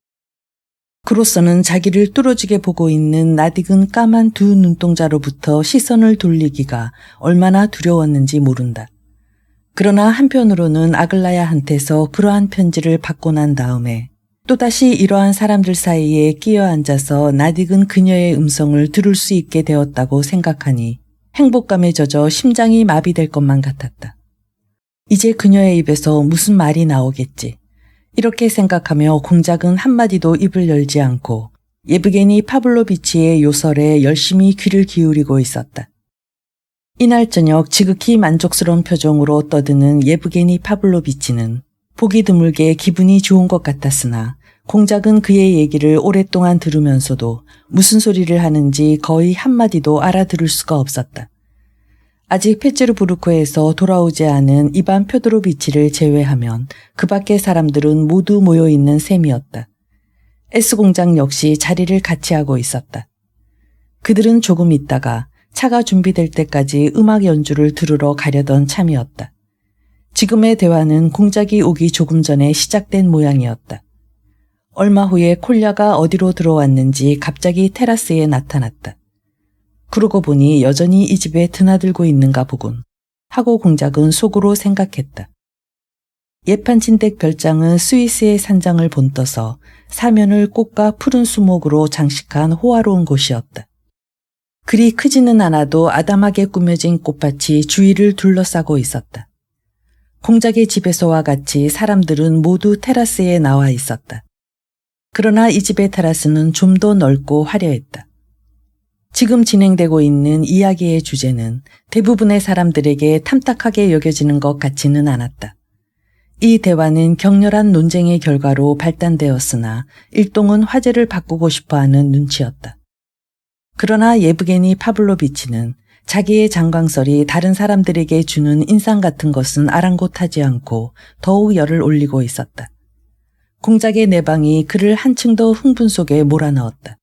그로서는 자기를 뚫어지게 보고 있는 낯익은 까만 두 눈동자로부터 시선을 돌리기가 얼마나 두려웠는지 모른다. 그러나 한편으로는 아글라야한테서 그러한 편지를 받고 난 다음에 또다시 이러한 사람들 사이에 끼어 앉아서 낯익은 그녀의 음성을 들을 수 있게 되었다고 생각하니 행복감에 젖어 심장이 마비될 것만 같았다. 이제 그녀의 입에서 무슨 말이 나오겠지. 이렇게 생각하며 공작은 한마디도 입을 열지 않고 예브게니 파블로비치의 요설에 열심히 귀를 기울이고 있었다. 이날 저녁 지극히 만족스러운 표정으로 떠드는 예브게니 파블로비치는 보기 드물게 기분이 좋은 것 같았으나 공작은 그의 얘기를 오랫동안 들으면서도 무슨 소리를 하는지 거의 한마디도 알아들을 수가 없었다. 아직 페체르부르크에서 돌아오지 않은 이반 표도로비치를 제외하면 그 밖의 사람들은 모두 모여있는 셈이었다. S공장 역시 자리를 같이 하고 있었다. 그들은 조금 있다가 차가 준비될 때까지 음악 연주를 들으러 가려던 참이었다. 지금의 대화는 공작이 오기 조금 전에 시작된 모양이었다. 얼마 후에 콜야가 어디로 들어왔는지 갑자기 테라스에 나타났다. 그러고 보니 여전히 이 집에 드나들고 있는가 보군 하고 공작은 속으로 생각했다. 예판친댁 별장은 스위스의 산장을 본떠서 사면을 꽃과 푸른 수목으로 장식한 호화로운 곳이었다. 그리 크지는 않아도 아담하게 꾸며진 꽃밭이 주위를 둘러싸고 있었다. 공작의 집에서와 같이 사람들은 모두 테라스에 나와 있었다. 그러나 이 집의 테라스는 좀 더 넓고 화려했다. 지금 진행되고 있는 이야기의 주제는 대부분의 사람들에게 탐탁하게 여겨지는 것 같지는 않았다. 이 대화는 격렬한 논쟁의 결과로 발단되었으나 일동은 화제를 바꾸고 싶어하는 눈치였다. 그러나 예브게니 파블로비치는 자기의 장광설이 다른 사람들에게 주는 인상 같은 것은 아랑곳하지 않고 더욱 열을 올리고 있었다. 공작의 내방이 그를 한층 더 흥분 속에 몰아넣었다.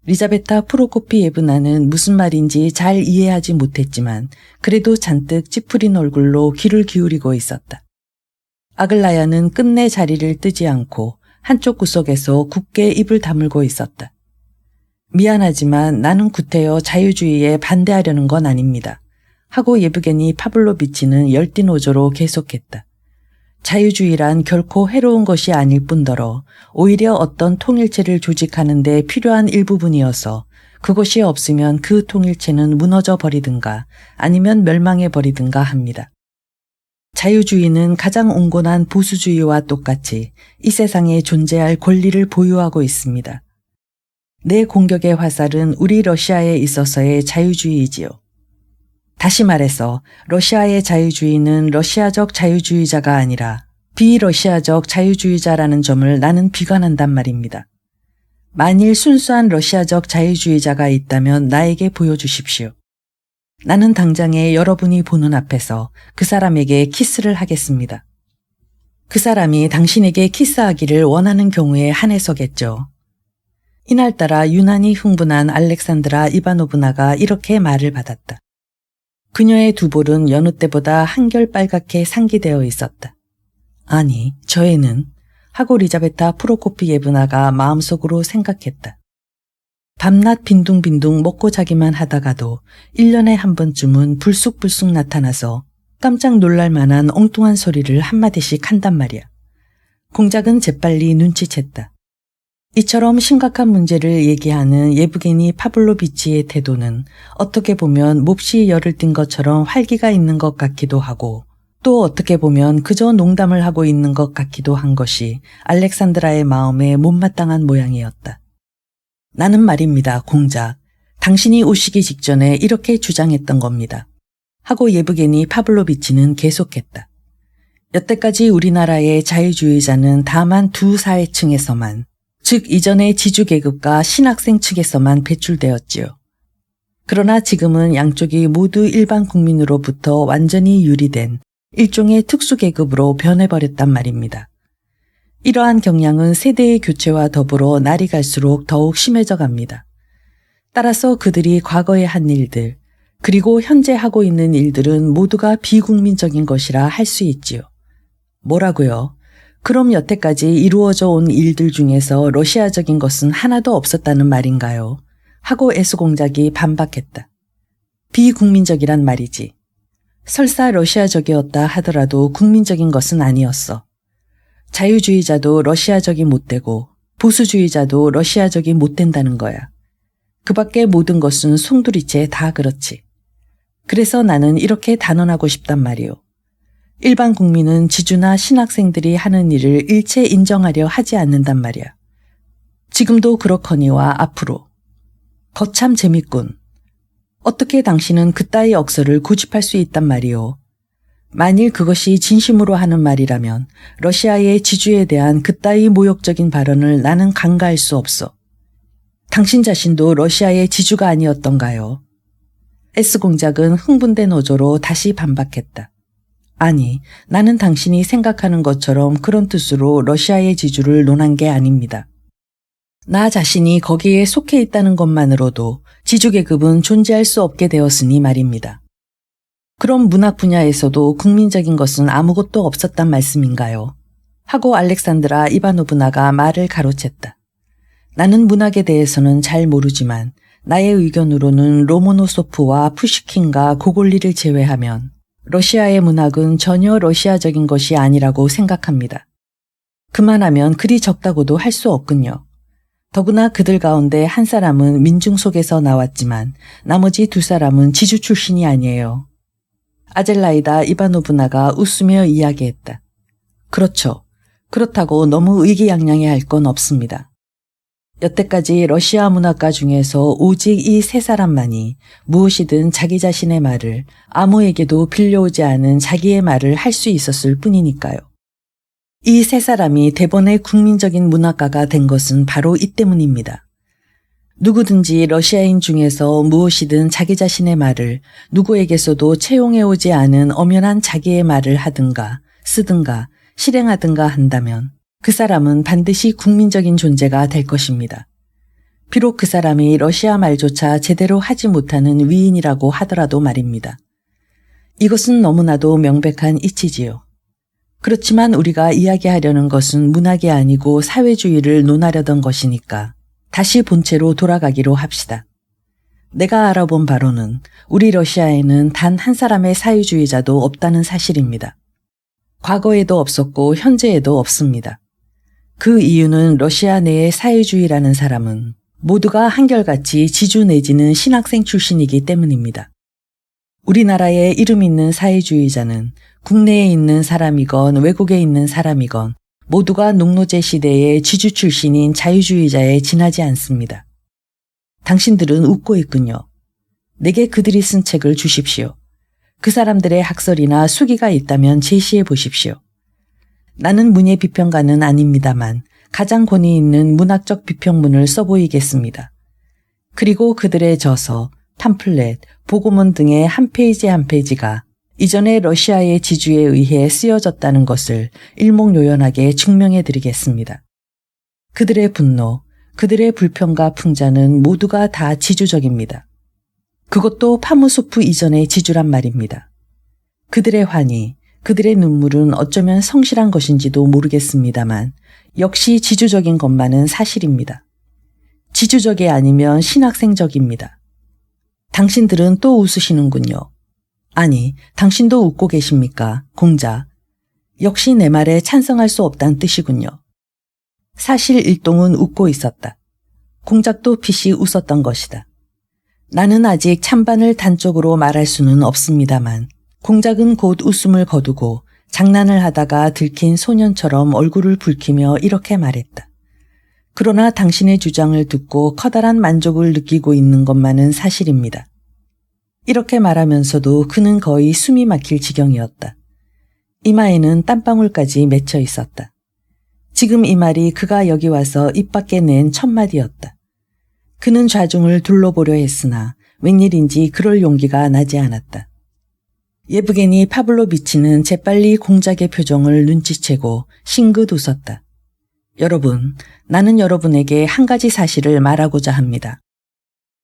리자베타 프로코피예브나는 무슨 말인지 잘 이해하지 못했지만 그래도 잔뜩 찌푸린 얼굴로 귀를 기울이고 있었다. 아글라야는 끝내 자리를 뜨지 않고 한쪽 구석에서 굳게 입을 다물고 있었다. 미안하지만 나는 구태여 자유주의에 반대하려는 건 아닙니다. 하고 예브게니 파블로비치는 열띤 어조로 계속했다. 자유주의란 결코 해로운 것이 아닐 뿐더러 오히려 어떤 통일체를 조직하는 데 필요한 일부분이어서 그것이 없으면 그 통일체는 무너져 버리든가 아니면 멸망해 버리든가 합니다. 자유주의는 가장 온건한 보수주의와 똑같이 이 세상에 존재할 권리를 보유하고 있습니다. 내 공격의 화살은 우리 러시아에 있어서의 자유주의이지요. 다시 말해서 러시아의 자유주의는 러시아적 자유주의자가 아니라 비러시아적 자유주의자라는 점을 나는 비관한단 말입니다. 만일 순수한 러시아적 자유주의자가 있다면 나에게 보여주십시오. 나는 당장에 여러분이 보는 앞에서 그 사람에게 키스를 하겠습니다. 그 사람이 당신에게 키스하기를 원하는 경우에 한해서겠죠. 이날따라 유난히 흥분한 알렉산드라 이바노브나가 이렇게 말을 받았다. 그녀의 두 볼은 여느 때보다 한결 빨갛게 상기되어 있었다. 아니, 저 애는 하고 리자베타 프로코피예브나가 마음속으로 생각했다. 밤낮 빈둥빈둥 먹고 자기만 하다가도 1년에 한 번쯤은 불쑥불쑥 나타나서 깜짝 놀랄 만한 엉뚱한 소리를 한마디씩 한단 말이야. 공작은 재빨리 눈치챘다. 이처럼 심각한 문제를 얘기하는 예브게니 파블로비치의 태도는 어떻게 보면 몹시 열을 띈 것처럼 활기가 있는 것 같기도 하고 또 어떻게 보면 그저 농담을 하고 있는 것 같기도 한 것이 알렉산드라의 마음에 못마땅한 모양이었다. 나는 말입니다, 공작. 당신이 오시기 직전에 이렇게 주장했던 겁니다. 하고 예브게니 파블로비치는 계속했다. 여태까지 우리나라의 자유주의자는 다만 두 사회층에서만 즉 이전의 지주계급과 신학생 측에서만 배출되었지요. 그러나 지금은 양쪽이 모두 일반 국민으로부터 완전히 유리된 일종의 특수계급으로 변해버렸단 말입니다. 이러한 경향은 세대의 교체와 더불어 날이 갈수록 더욱 심해져 갑니다. 따라서 그들이 과거에 한 일들, 그리고 현재 하고 있는 일들은 모두가 비국민적인 것이라 할 수 있지요. 뭐라고요? 그럼 여태까지 이루어져 온 일들 중에서 러시아적인 것은 하나도 없었다는 말인가요? 하고 S공작이 반박했다. 비국민적이란 말이지. 설사 러시아적이었다 하더라도 국민적인 것은 아니었어. 자유주의자도 러시아적이 못 되고 보수주의자도 러시아적이 못 된다는 거야. 그 밖의 모든 것은 송두리째 다 그렇지. 그래서 나는 이렇게 단언하고 싶단 말이오. 일반 국민은 지주나 신학생들이 하는 일을 일체 인정하려 하지 않는단 말이야. 지금도 그렇거니와 앞으로. 거참 재밌군. 어떻게 당신은 그따위 억서를 고집할 수 있단 말이오. 만일 그것이 진심으로 하는 말이라면 러시아의 지주에 대한 그따위 모욕적인 발언을 나는 간과할 수 없어. 당신 자신도 러시아의 지주가 아니었던가요? S공작은 흥분된 어조로 다시 반박했다. 아니, 나는 당신이 생각하는 것처럼 그런 뜻으로 러시아의 지주를 논한 게 아닙니다. 나 자신이 거기에 속해 있다는 것만으로도 지주계급은 존재할 수 없게 되었으니 말입니다. 그럼 문학 분야에서도 국민적인 것은 아무것도 없었단 말씀인가요? 하고 알렉산드라 이바노브나가 말을 가로챘다. 나는 문학에 대해서는 잘 모르지만 나의 의견으로는 로모노소프와 푸시킨과 고골리를 제외하면 러시아의 문학은 전혀 러시아적인 것이 아니라고 생각합니다. 그만하면 그리 적다고도 할 수 없군요. 더구나 그들 가운데 한 사람은 민중 속에서 나왔지만 나머지 두 사람은 지주 출신이 아니에요. 아젤라이다 이바노브나가 웃으며 이야기했다. 그렇죠. 그렇다고 너무 의기양양해 할 건 없습니다. 여태까지 러시아 문학가 중에서 오직 이 세 사람만이 무엇이든 자기 자신의 말을 아무에게도 빌려오지 않은 자기의 말을 할 수 있었을 뿐이니까요. 이 세 사람이 대번에 국민적인 문학가가 된 것은 바로 이 때문입니다. 누구든지 러시아인 중에서 무엇이든 자기 자신의 말을 누구에게서도 채용해오지 않은 엄연한 자기의 말을 하든가 쓰든가 실행하든가 한다면 그 사람은 반드시 국민적인 존재가 될 것입니다. 비록 그 사람이 러시아 말조차 제대로 하지 못하는 위인이라고 하더라도 말입니다. 이것은 너무나도 명백한 이치지요. 그렇지만 우리가 이야기하려는 것은 문학이 아니고 사회주의를 논하려던 것이니까 다시 본체로 돌아가기로 합시다. 내가 알아본 바로는 우리 러시아에는 단 한 사람의 사회주의자도 없다는 사실입니다. 과거에도 없었고 현재에도 없습니다. 그 이유는 러시아 내의 사회주의라는 사람은 모두가 한결같이 지주 내지는 신학생 출신이기 때문입니다. 우리나라에 이름 있는 사회주의자는 국내에 있는 사람이건 외국에 있는 사람이건 모두가 농노제 시대의 지주 출신인 자유주의자에 지나지 않습니다. 당신들은 웃고 있군요. 내게 그들이 쓴 책을 주십시오. 그 사람들의 학설이나 수기가 있다면 제시해 보십시오. 나는 문예 비평가는 아닙니다만 가장 권위 있는 문학적 비평문을 써보이겠습니다. 그리고 그들의 저서, 팜플렛, 보고문 등의 한 페이지 한 페이지가 이전에 러시아의 지주에 의해 쓰여졌다는 것을 일목요연하게 증명해 드리겠습니다. 그들의 분노, 그들의 불평과 풍자는 모두가 다 지주적입니다. 그것도 파무소프 이전의 지주란 말입니다. 그들의 환희, 그들의 눈물은 어쩌면 성실한 것인지도 모르겠습니다만 역시 지주적인 것만은 사실입니다. 지주적이 아니면 신학생적입니다. 당신들은 또 웃으시는군요. 아니, 당신도 웃고 계십니까? 공자. 역시 내 말에 찬성할 수 없다는 뜻이군요. 사실 일동은 웃고 있었다. 공작도 핏이 웃었던 것이다. 나는 아직 찬반을 단적으로 말할 수는 없습니다만 공작은 곧 웃음을 거두고 장난을 하다가 들킨 소년처럼 얼굴을 붉히며 이렇게 말했다. 그러나 당신의 주장을 듣고 커다란 만족을 느끼고 있는 것만은 사실입니다. 이렇게 말하면서도 그는 거의 숨이 막힐 지경이었다. 이마에는 땀방울까지 맺혀 있었다. 지금 이 말이 그가 여기 와서 입 밖에 낸 첫 마디였다. 그는 좌중을 둘러보려 했으나 웬일인지 그럴 용기가 나지 않았다. 예브게니 파블로비치는 재빨리 공작의 표정을 눈치채고 싱긋 웃었다. 여러분, 나는 여러분에게 한 가지 사실을 말하고자 합니다.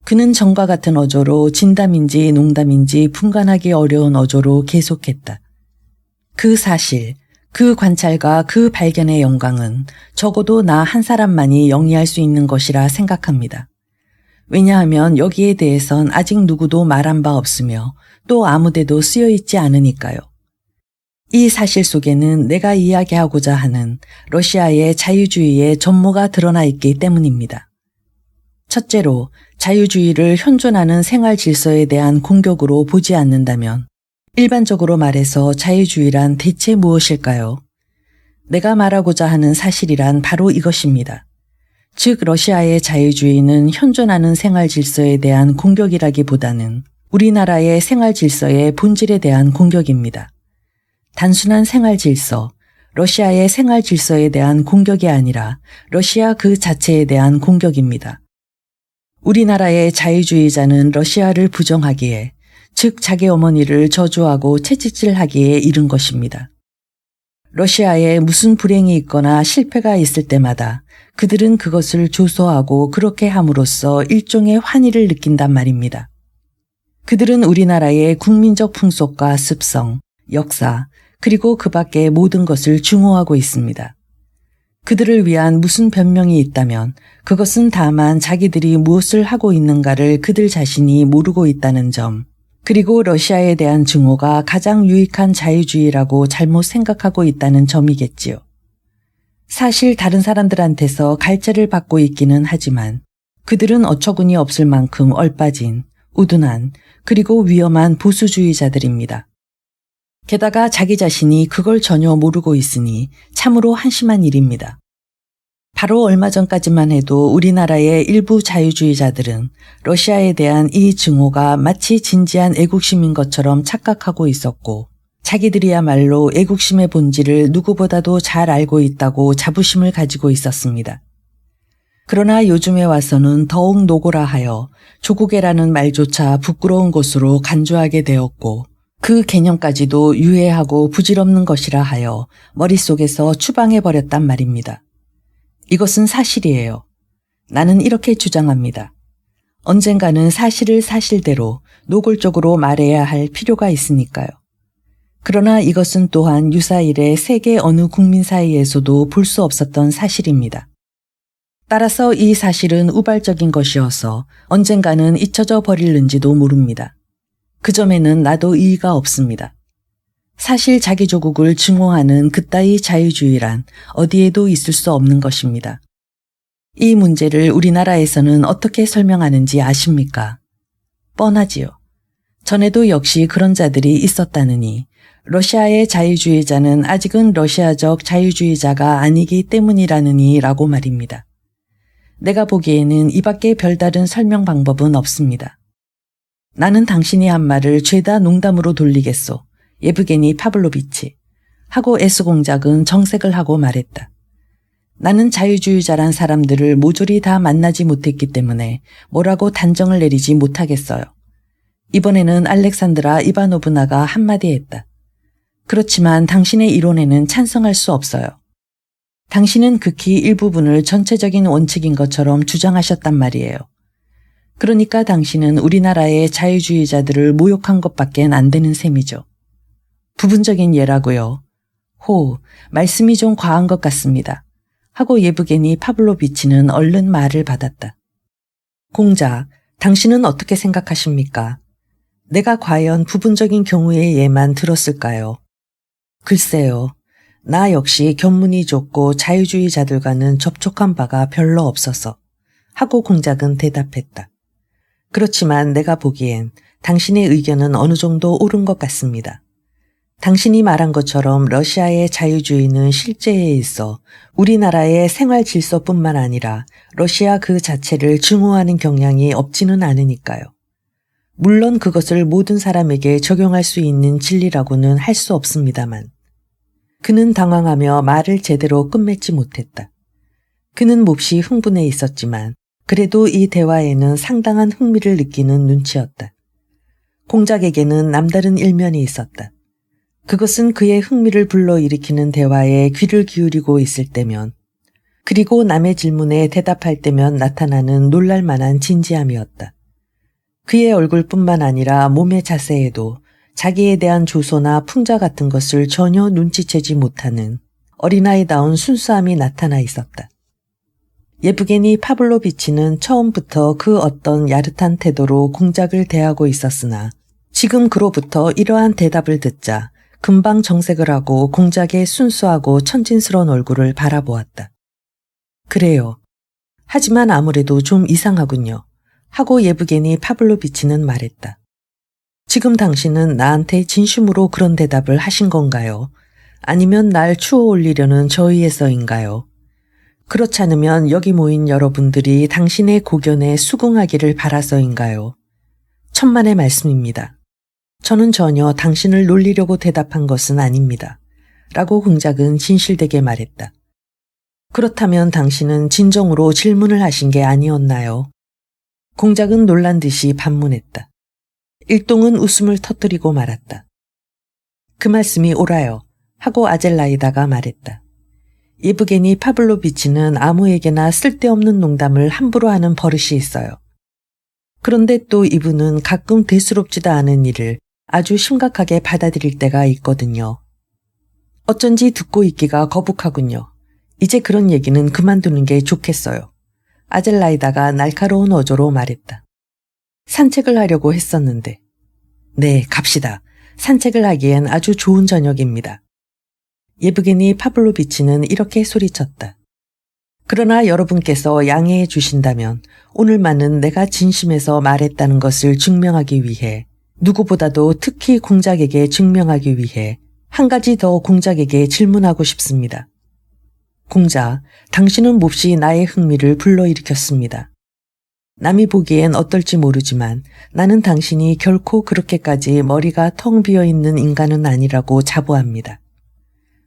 그는 전과 같은 어조로 진담인지 농담인지 분간하기 어려운 어조로 계속했다. 그 사실, 그 관찰과 그 발견의 영광은 적어도 나 한 사람만이 영위할 수 있는 것이라 생각합니다. 왜냐하면 여기에 대해선 아직 누구도 말한 바 없으며 또 아무데도 쓰여 있지 않으니까요. 이 사실 속에는 내가 이야기하고자 하는 러시아의 자유주의의 전모가 드러나 있기 때문입니다. 첫째로 자유주의를 현존하는 생활 질서에 대한 공격으로 보지 않는다면 일반적으로 말해서 자유주의란 대체 무엇일까요? 내가 말하고자 하는 사실이란 바로 이것입니다. 즉 러시아의 자유주의는 현존하는 생활 질서에 대한 공격이라기보다는 우리나라의 생활 질서의 본질에 대한 공격입니다. 단순한 생활 질서, 러시아의 생활 질서에 대한 공격이 아니라 러시아 그 자체에 대한 공격입니다. 우리나라의 자유주의자는 러시아를 부정하기에, 즉 자기 어머니를 저주하고 채찍질하기에 이른 것입니다. 러시아에 무슨 불행이 있거나 실패가 있을 때마다 그들은 그것을 조소하고 그렇게 함으로써 일종의 환희를 느낀단 말입니다. 그들은 우리나라의 국민적 풍속과 습성, 역사, 그리고 그 밖의 모든 것을 증오하고 있습니다. 그들을 위한 무슨 변명이 있다면 그것은 다만 자기들이 무엇을 하고 있는가를 그들 자신이 모르고 있다는 점, 그리고 러시아에 대한 증오가 가장 유익한 자유주의라고 잘못 생각하고 있다는 점이겠지요. 사실 다른 사람들한테서 갈채를 받고 있기는 하지만 그들은 어처구니 없을 만큼 얼빠진, 우둔한, 그리고 위험한 보수주의자들입니다. 게다가 자기 자신이 그걸 전혀 모르고 있으니 참으로 한심한 일입니다. 바로 얼마 전까지만 해도 우리나라의 일부 자유주의자들은 러시아에 대한 이 증오가 마치 진지한 애국심인 것처럼 착각하고 있었고, 자기들이야말로 애국심의 본질을 누구보다도 잘 알고 있다고 자부심을 가지고 있었습니다. 그러나 요즘에 와서는 더욱 노골화하여 조국애라는 말조차 부끄러운 것으로 간주하게 되었고, 그 개념까지도 유해하고 부질없는 것이라 하여 머릿속에서 추방해버렸단 말입니다. 이것은 사실이에요. 나는 이렇게 주장합니다. 언젠가는 사실을 사실대로 노골적으로 말해야 할 필요가 있으니까요. 그러나 이것은 또한 유사일에 세계 어느 국민 사이에서도 볼 수 없었던 사실입니다. 따라서 이 사실은 우발적인 것이어서 언젠가는 잊혀져 버릴는지도 모릅니다. 그 점에는 나도 이의가 없습니다. 사실 자기 조국을 증오하는 그따위 자유주의란 어디에도 있을 수 없는 것입니다. 이 문제를 우리나라에서는 어떻게 설명하는지 아십니까? 뻔하지요. 전에도 역시 그런 자들이 있었다느니 러시아의 자유주의자는 아직은 러시아적 자유주의자가 아니기 때문이라느니 라고 말입니다. 내가 보기에는 이밖에 별다른 설명 방법은 없습니다. 나는 당신이 한 말을 죄다 농담으로 돌리겠소. 예브게니 파블로비치 하고 S공작은 정색을 하고 말했다. 나는 자유주의자란 사람들을 모조리 다 만나지 못했기 때문에 뭐라고 단정을 내리지 못하겠어요. 이번에는 알렉산드라 이바노브나가 한마디 했다. 그렇지만 당신의 이론에는 찬성할 수 없어요. 당신은 극히 일부분을 전체적인 원칙인 것처럼 주장하셨단 말이에요. 그러니까 당신은 우리나라의 자유주의자들을 모욕한 것밖에 안 되는 셈이죠. 부분적인 예라고요. 호, 말씀이 좀 과한 것 같습니다. 하고 예브게니 파블로비치는 얼른 말을 받았다. 공작, 당신은 어떻게 생각하십니까? 내가 과연 부분적인 경우의 예만 들었을까요? 글쎄요. 나 역시 견문이 좁고 자유주의자들과는 접촉한 바가 별로 없어서 하고 공작은 대답했다. 그렇지만 내가 보기엔 당신의 의견은 어느 정도 옳은 것 같습니다. 당신이 말한 것처럼 러시아의 자유주의는 실제에 있어 우리나라의 생활 질서뿐만 아니라 러시아 그 자체를 증오하는 경향이 없지는 않으니까요. 물론 그것을 모든 사람에게 적용할 수 있는 진리라고는 할 수 없습니다만. 그는 당황하며 말을 제대로 끝맺지 못했다. 그는 몹시 흥분해 있었지만 그래도 이 대화에는 상당한 흥미를 느끼는 눈치였다. 공작에게는 남다른 일면이 있었다. 그것은 그의 흥미를 불러일으키는 대화에 귀를 기울이고 있을 때면, 그리고 남의 질문에 대답할 때면 나타나는 놀랄만한 진지함이었다. 그의 얼굴뿐만 아니라 몸의 자세에도 자기에 대한 조소나 풍자 같은 것을 전혀 눈치채지 못하는 어린아이다운 순수함이 나타나 있었다. 예브게니 파블로비치는 처음부터 그 어떤 야릇한 태도로 공작을 대하고 있었으나 지금 그로부터 이러한 대답을 듣자 금방 정색을 하고 공작의 순수하고 천진스러운 얼굴을 바라보았다. 그래요. 하지만 아무래도 좀 이상하군요. 하고 예브게니 파블로비치는 말했다. 지금 당신은 나한테 진심으로 그런 대답을 하신 건가요? 아니면 날 추워 올리려는 저의에서인가요? 그렇지 않으면 여기 모인 여러분들이 당신의 고견에 수긍하기를 바라서인가요? 천만의 말씀입니다. 저는 전혀 당신을 놀리려고 대답한 것은 아닙니다. 라고 공작은 진실되게 말했다. 그렇다면 당신은 진정으로 질문을 하신 게 아니었나요? 공작은 놀란 듯이 반문했다. 일동은 웃음을 터뜨리고 말았다. 그 말씀이 옳아요. 하고 아젤라이다가 말했다. 예브게니 파블로비치는 아무에게나 쓸데없는 농담을 함부로 하는 버릇이 있어요. 그런데 또 이분은 가끔 대수롭지도 않은 일을 아주 심각하게 받아들일 때가 있거든요. 어쩐지 듣고 있기가 거북하군요. 이제 그런 얘기는 그만두는 게 좋겠어요. 아젤라이다가 날카로운 어조로 말했다. 산책을 하려고 했었는데. 네, 갑시다. 산책을 하기엔 아주 좋은 저녁입니다. 예브게니 파블로비치는 이렇게 소리쳤다. 그러나 여러분께서 양해해 주신다면 오늘만은 내가 진심에서 말했다는 것을 증명하기 위해, 누구보다도 특히 공작에게 증명하기 위해 한 가지 더 공작에게 질문하고 싶습니다. 공작, 당신은 몹시 나의 흥미를 불러일으켰습니다. 남이 보기엔 어떨지 모르지만 나는 당신이 결코 그렇게까지 머리가 텅 비어있는 인간은 아니라고 자부합니다.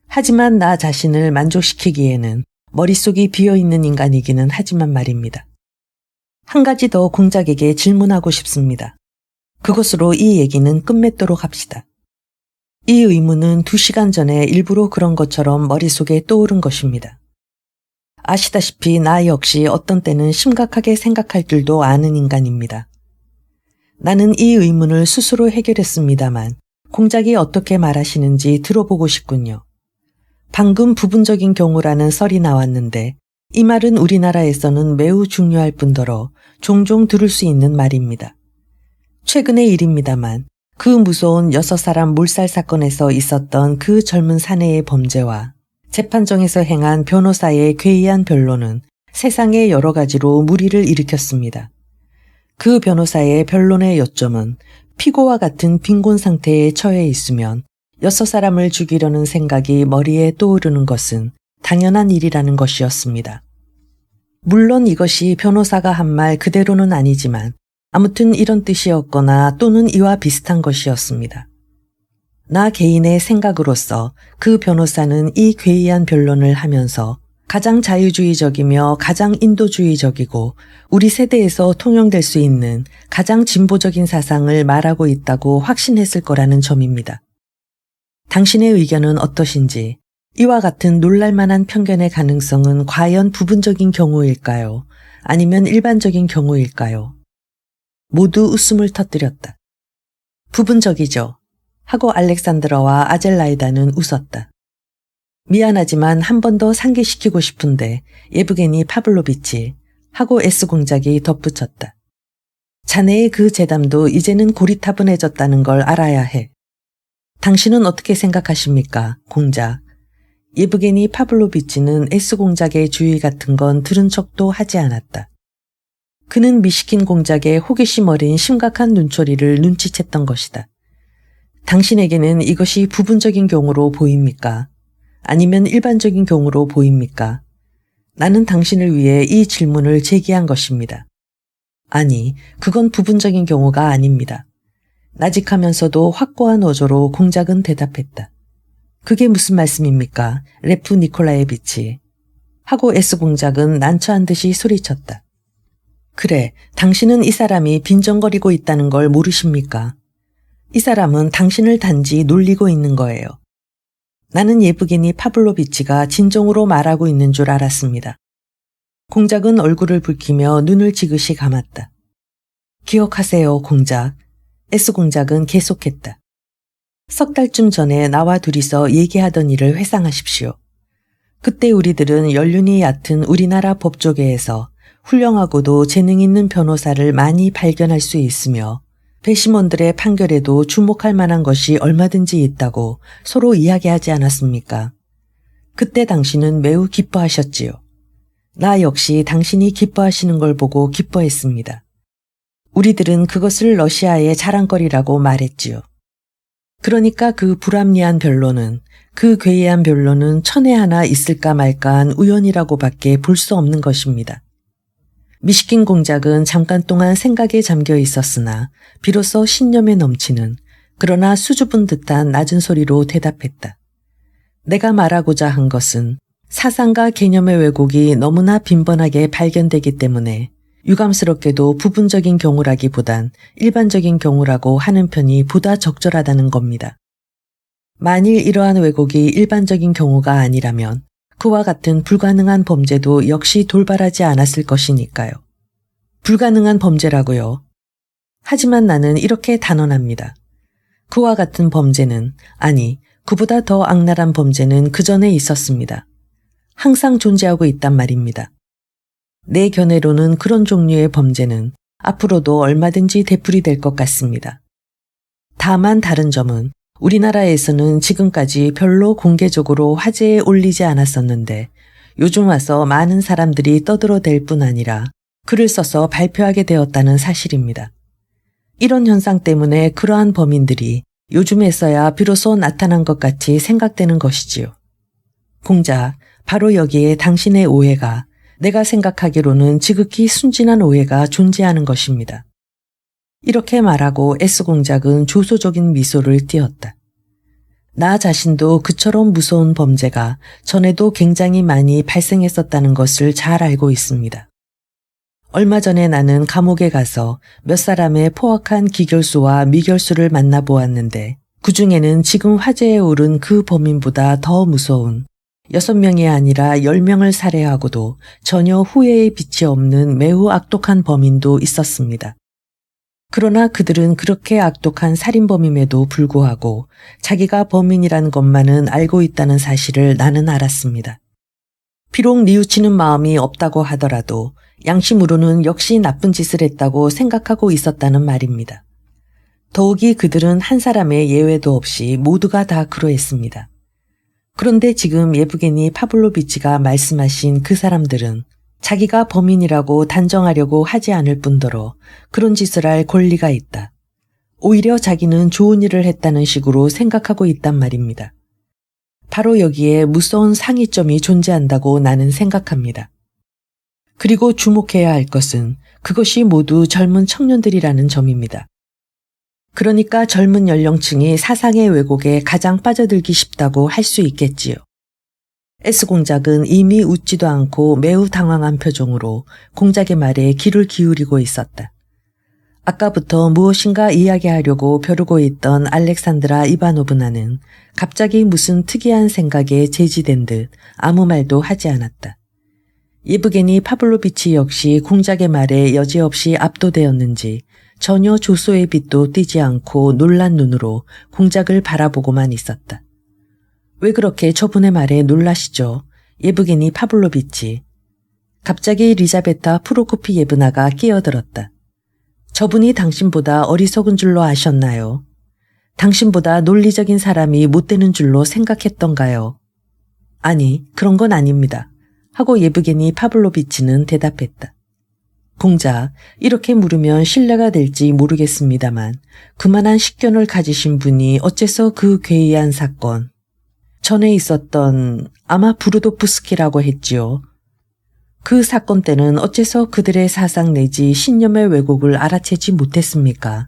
하지만 나 자신을 만족시키기에는 머릿속이 비어있는 인간이기는 하지만 말입니다. 한 가지 더 공작에게 질문하고 싶습니다. 그것으로 이 얘기는 끝맺도록 합시다. 이 의문은 2시간 전에 일부러 그런 것처럼 머릿속에 떠오른 것입니다. 아시다시피 나 역시 어떤 때는 심각하게 생각할 줄도 아는 인간입니다. 나는 이 의문을 스스로 해결했습니다만 공작이 어떻게 말하시는지 들어보고 싶군요. 방금 부분적인 경우라는 썰이 나왔는데 이 말은 우리나라에서는 매우 중요할 뿐더러 종종 들을 수 있는 말입니다. 최근의 일입니다만 그 무서운 6사람 몰살 사건에서 있었던 그 젊은 사내의 범죄와 재판정에서 행한 변호사의 괴이한 변론은 세상의 여러 가지로 물의를 일으켰습니다. 그 변호사의 변론의 요점은 피고와 같은 빈곤 상태에 처해 있으면 6사람을 죽이려는 생각이 머리에 떠오르는 것은 당연한 일이라는 것이었습니다. 물론 이것이 변호사가 한 말 그대로는 아니지만 아무튼 이런 뜻이었거나 또는 이와 비슷한 것이었습니다. 나 개인의 생각으로서 그 변호사는 이 괴이한 변론을 하면서 가장 자유주의적이며 가장 인도주의적이고 우리 세대에서 통용될 수 있는 가장 진보적인 사상을 말하고 있다고 확신했을 거라는 점입니다. 당신의 의견은 어떠신지, 이와 같은 놀랄만한 편견의 가능성은 과연 부분적인 경우일까요? 아니면 일반적인 경우일까요? 모두 웃음을 터뜨렸다. 부분적이죠. 하고 알렉산드라와 아젤라이다는 웃었다. 미안하지만 한 번 더 상기시키고 싶은데 예브게니 파블로비치 하고 S 공작이 덧붙였다. 자네의 그 재담도 이제는 고리타분해졌다는 걸 알아야 해. 당신은 어떻게 생각하십니까, 공작? 예브게니 파블로비치는 S 공작의 주의 같은 건 들은 척도 하지 않았다. 그는 미시킨 공작의 호기심 어린 심각한 눈초리를 눈치챘던 것이다. 당신에게는 이것이 부분적인 경우로 보입니까? 아니면 일반적인 경우로 보입니까? 나는 당신을 위해 이 질문을 제기한 것입니다. 아니, 그건 부분적인 경우가 아닙니다. 나직하면서도 확고한 어조로 공작은 대답했다. 그게 무슨 말씀입니까? 레프 니콜라예비치. 하고 S 공작은 난처한 듯이 소리쳤다. 그래, 당신은 이 사람이 빈정거리고 있다는 걸 모르십니까? 이 사람은 당신을 단지 놀리고 있는 거예요. 나는 예브게니 파블로비치가 진정으로 말하고 있는 줄 알았습니다. 공작은 얼굴을 붉히며 눈을 지그시 감았다. 기억하세요, 공작. S 공작은 계속했다. 석 달쯤 전에 나와 둘이서 얘기하던 일을 회상하십시오. 그때 우리들은 연륜이 얕은 우리나라 법조계에서 훌륭하고도 재능 있는 변호사를 많이 발견할 수 있으며 배심원들의 판결에도 주목할 만한 것이 얼마든지 있다고 서로 이야기하지 않았습니까? 그때 당신은 매우 기뻐하셨지요. 나 역시 당신이 기뻐하시는 걸 보고 기뻐했습니다. 우리들은 그것을 러시아의 자랑거리라고 말했지요. 그러니까 그 불합리한 변론은, 그 괴이한 변론은 천에 하나 있을까 말까한 우연이라고밖에 볼 수 없는 것입니다. 미시킨 공작은 잠깐 동안 생각에 잠겨 있었으나 비로소 신념에 넘치는, 그러나 수줍은 듯한 낮은 소리로 대답했다. 내가 말하고자 한 것은 사상과 개념의 왜곡이 너무나 빈번하게 발견되기 때문에 유감스럽게도 부분적인 경우라기보단 일반적인 경우라고 하는 편이 보다 적절하다는 겁니다. 만일 이러한 왜곡이 일반적인 경우가 아니라면 그와 같은 불가능한 범죄도 역시 돌발하지 않았을 것이니까요. 불가능한 범죄라고요. 하지만 나는 이렇게 단언합니다. 그와 같은 범죄는, 아니, 그보다 더 악랄한 범죄는 그 전에 있었습니다. 항상 존재하고 있단 말입니다. 내 견해로는 그런 종류의 범죄는 앞으로도 얼마든지 되풀이될 것 같습니다. 다만 다른 점은 우리나라에서는 지금까지 별로 공개적으로 화제에 올리지 않았었는데 요즘 와서 많은 사람들이 떠들어댈 뿐 아니라 글을 써서 발표하게 되었다는 사실입니다. 이런 현상 때문에 그러한 범인들이 요즘에서야 비로소 나타난 것 같이 생각되는 것이지요. 공자, 바로 여기에 당신의 오해가, 내가 생각하기로는 지극히 순진한 오해가 존재하는 것입니다. 이렇게 말하고 S공작은 조소적인 미소를 띄었다. 나 자신도 그처럼 무서운 범죄가 전에도 굉장히 많이 발생했었다는 것을 잘 알고 있습니다. 얼마 전에 나는 감옥에 가서 몇 사람의 포악한 기결수와 미결수를 만나보았는데 그 중에는 지금 화제에 오른 그 범인보다 더 무서운 6명이 아니라 10명을 살해하고도 전혀 후회의 빛이 없는 매우 악독한 범인도 있었습니다. 그러나 그들은 그렇게 악독한 살인범임에도 불구하고 자기가 범인이란 것만은 알고 있다는 사실을 나는 알았습니다. 비록 뉘우치는 마음이 없다고 하더라도 양심으로는 역시 나쁜 짓을 했다고 생각하고 있었다는 말입니다. 더욱이 그들은 한 사람의 예외도 없이 모두가 다 그러했습니다. 그런데 지금 예브게니 파블로비치가 말씀하신 그 사람들은 자기가 범인이라고 단정하려고 하지 않을 뿐더러 그런 짓을 할 권리가 있다. 오히려 자기는 좋은 일을 했다는 식으로 생각하고 있단 말입니다. 바로 여기에 무서운 상이점이 존재한다고 나는 생각합니다. 그리고 주목해야 할 것은 그것이 모두 젊은 청년들이라는 점입니다. 그러니까 젊은 연령층이 사상의 왜곡에 가장 빠져들기 쉽다고 할 수 있겠지요. S공작은 이미 웃지도 않고 매우 당황한 표정으로 공작의 말에 귀를 기울이고 있었다. 아까부터 무엇인가 이야기하려고 벼르고 있던 알렉산드라 이바노브나는 갑자기 무슨 특이한 생각에 제지된 듯 아무 말도 하지 않았다. 예브게니 파블로비치 역시 공작의 말에 여지없이 압도되었는지 전혀 조소의 빛도 띄지 않고 놀란 눈으로 공작을 바라보고만 있었다. 왜 그렇게 저분의 말에 놀라시죠? 예브게니 파블로비치. 갑자기 리자베타 프로코피예브나가 끼어들었다. 저분이 당신보다 어리석은 줄로 아셨나요? 당신보다 논리적인 사람이 못 되는 줄로 생각했던가요? 아니, 그런 건 아닙니다. 하고 예브게니 파블로비치는 대답했다. 공자, 이렇게 물으면 신뢰가 될지 모르겠습니다만 그만한 식견을 가지신 분이 어째서 그 괴이한 사건, 전에 있었던 아마 부르도프스키라고 했지요. 그 사건 때는 어째서 그들의 사상 내지 신념의 왜곡을 알아채지 못했습니까?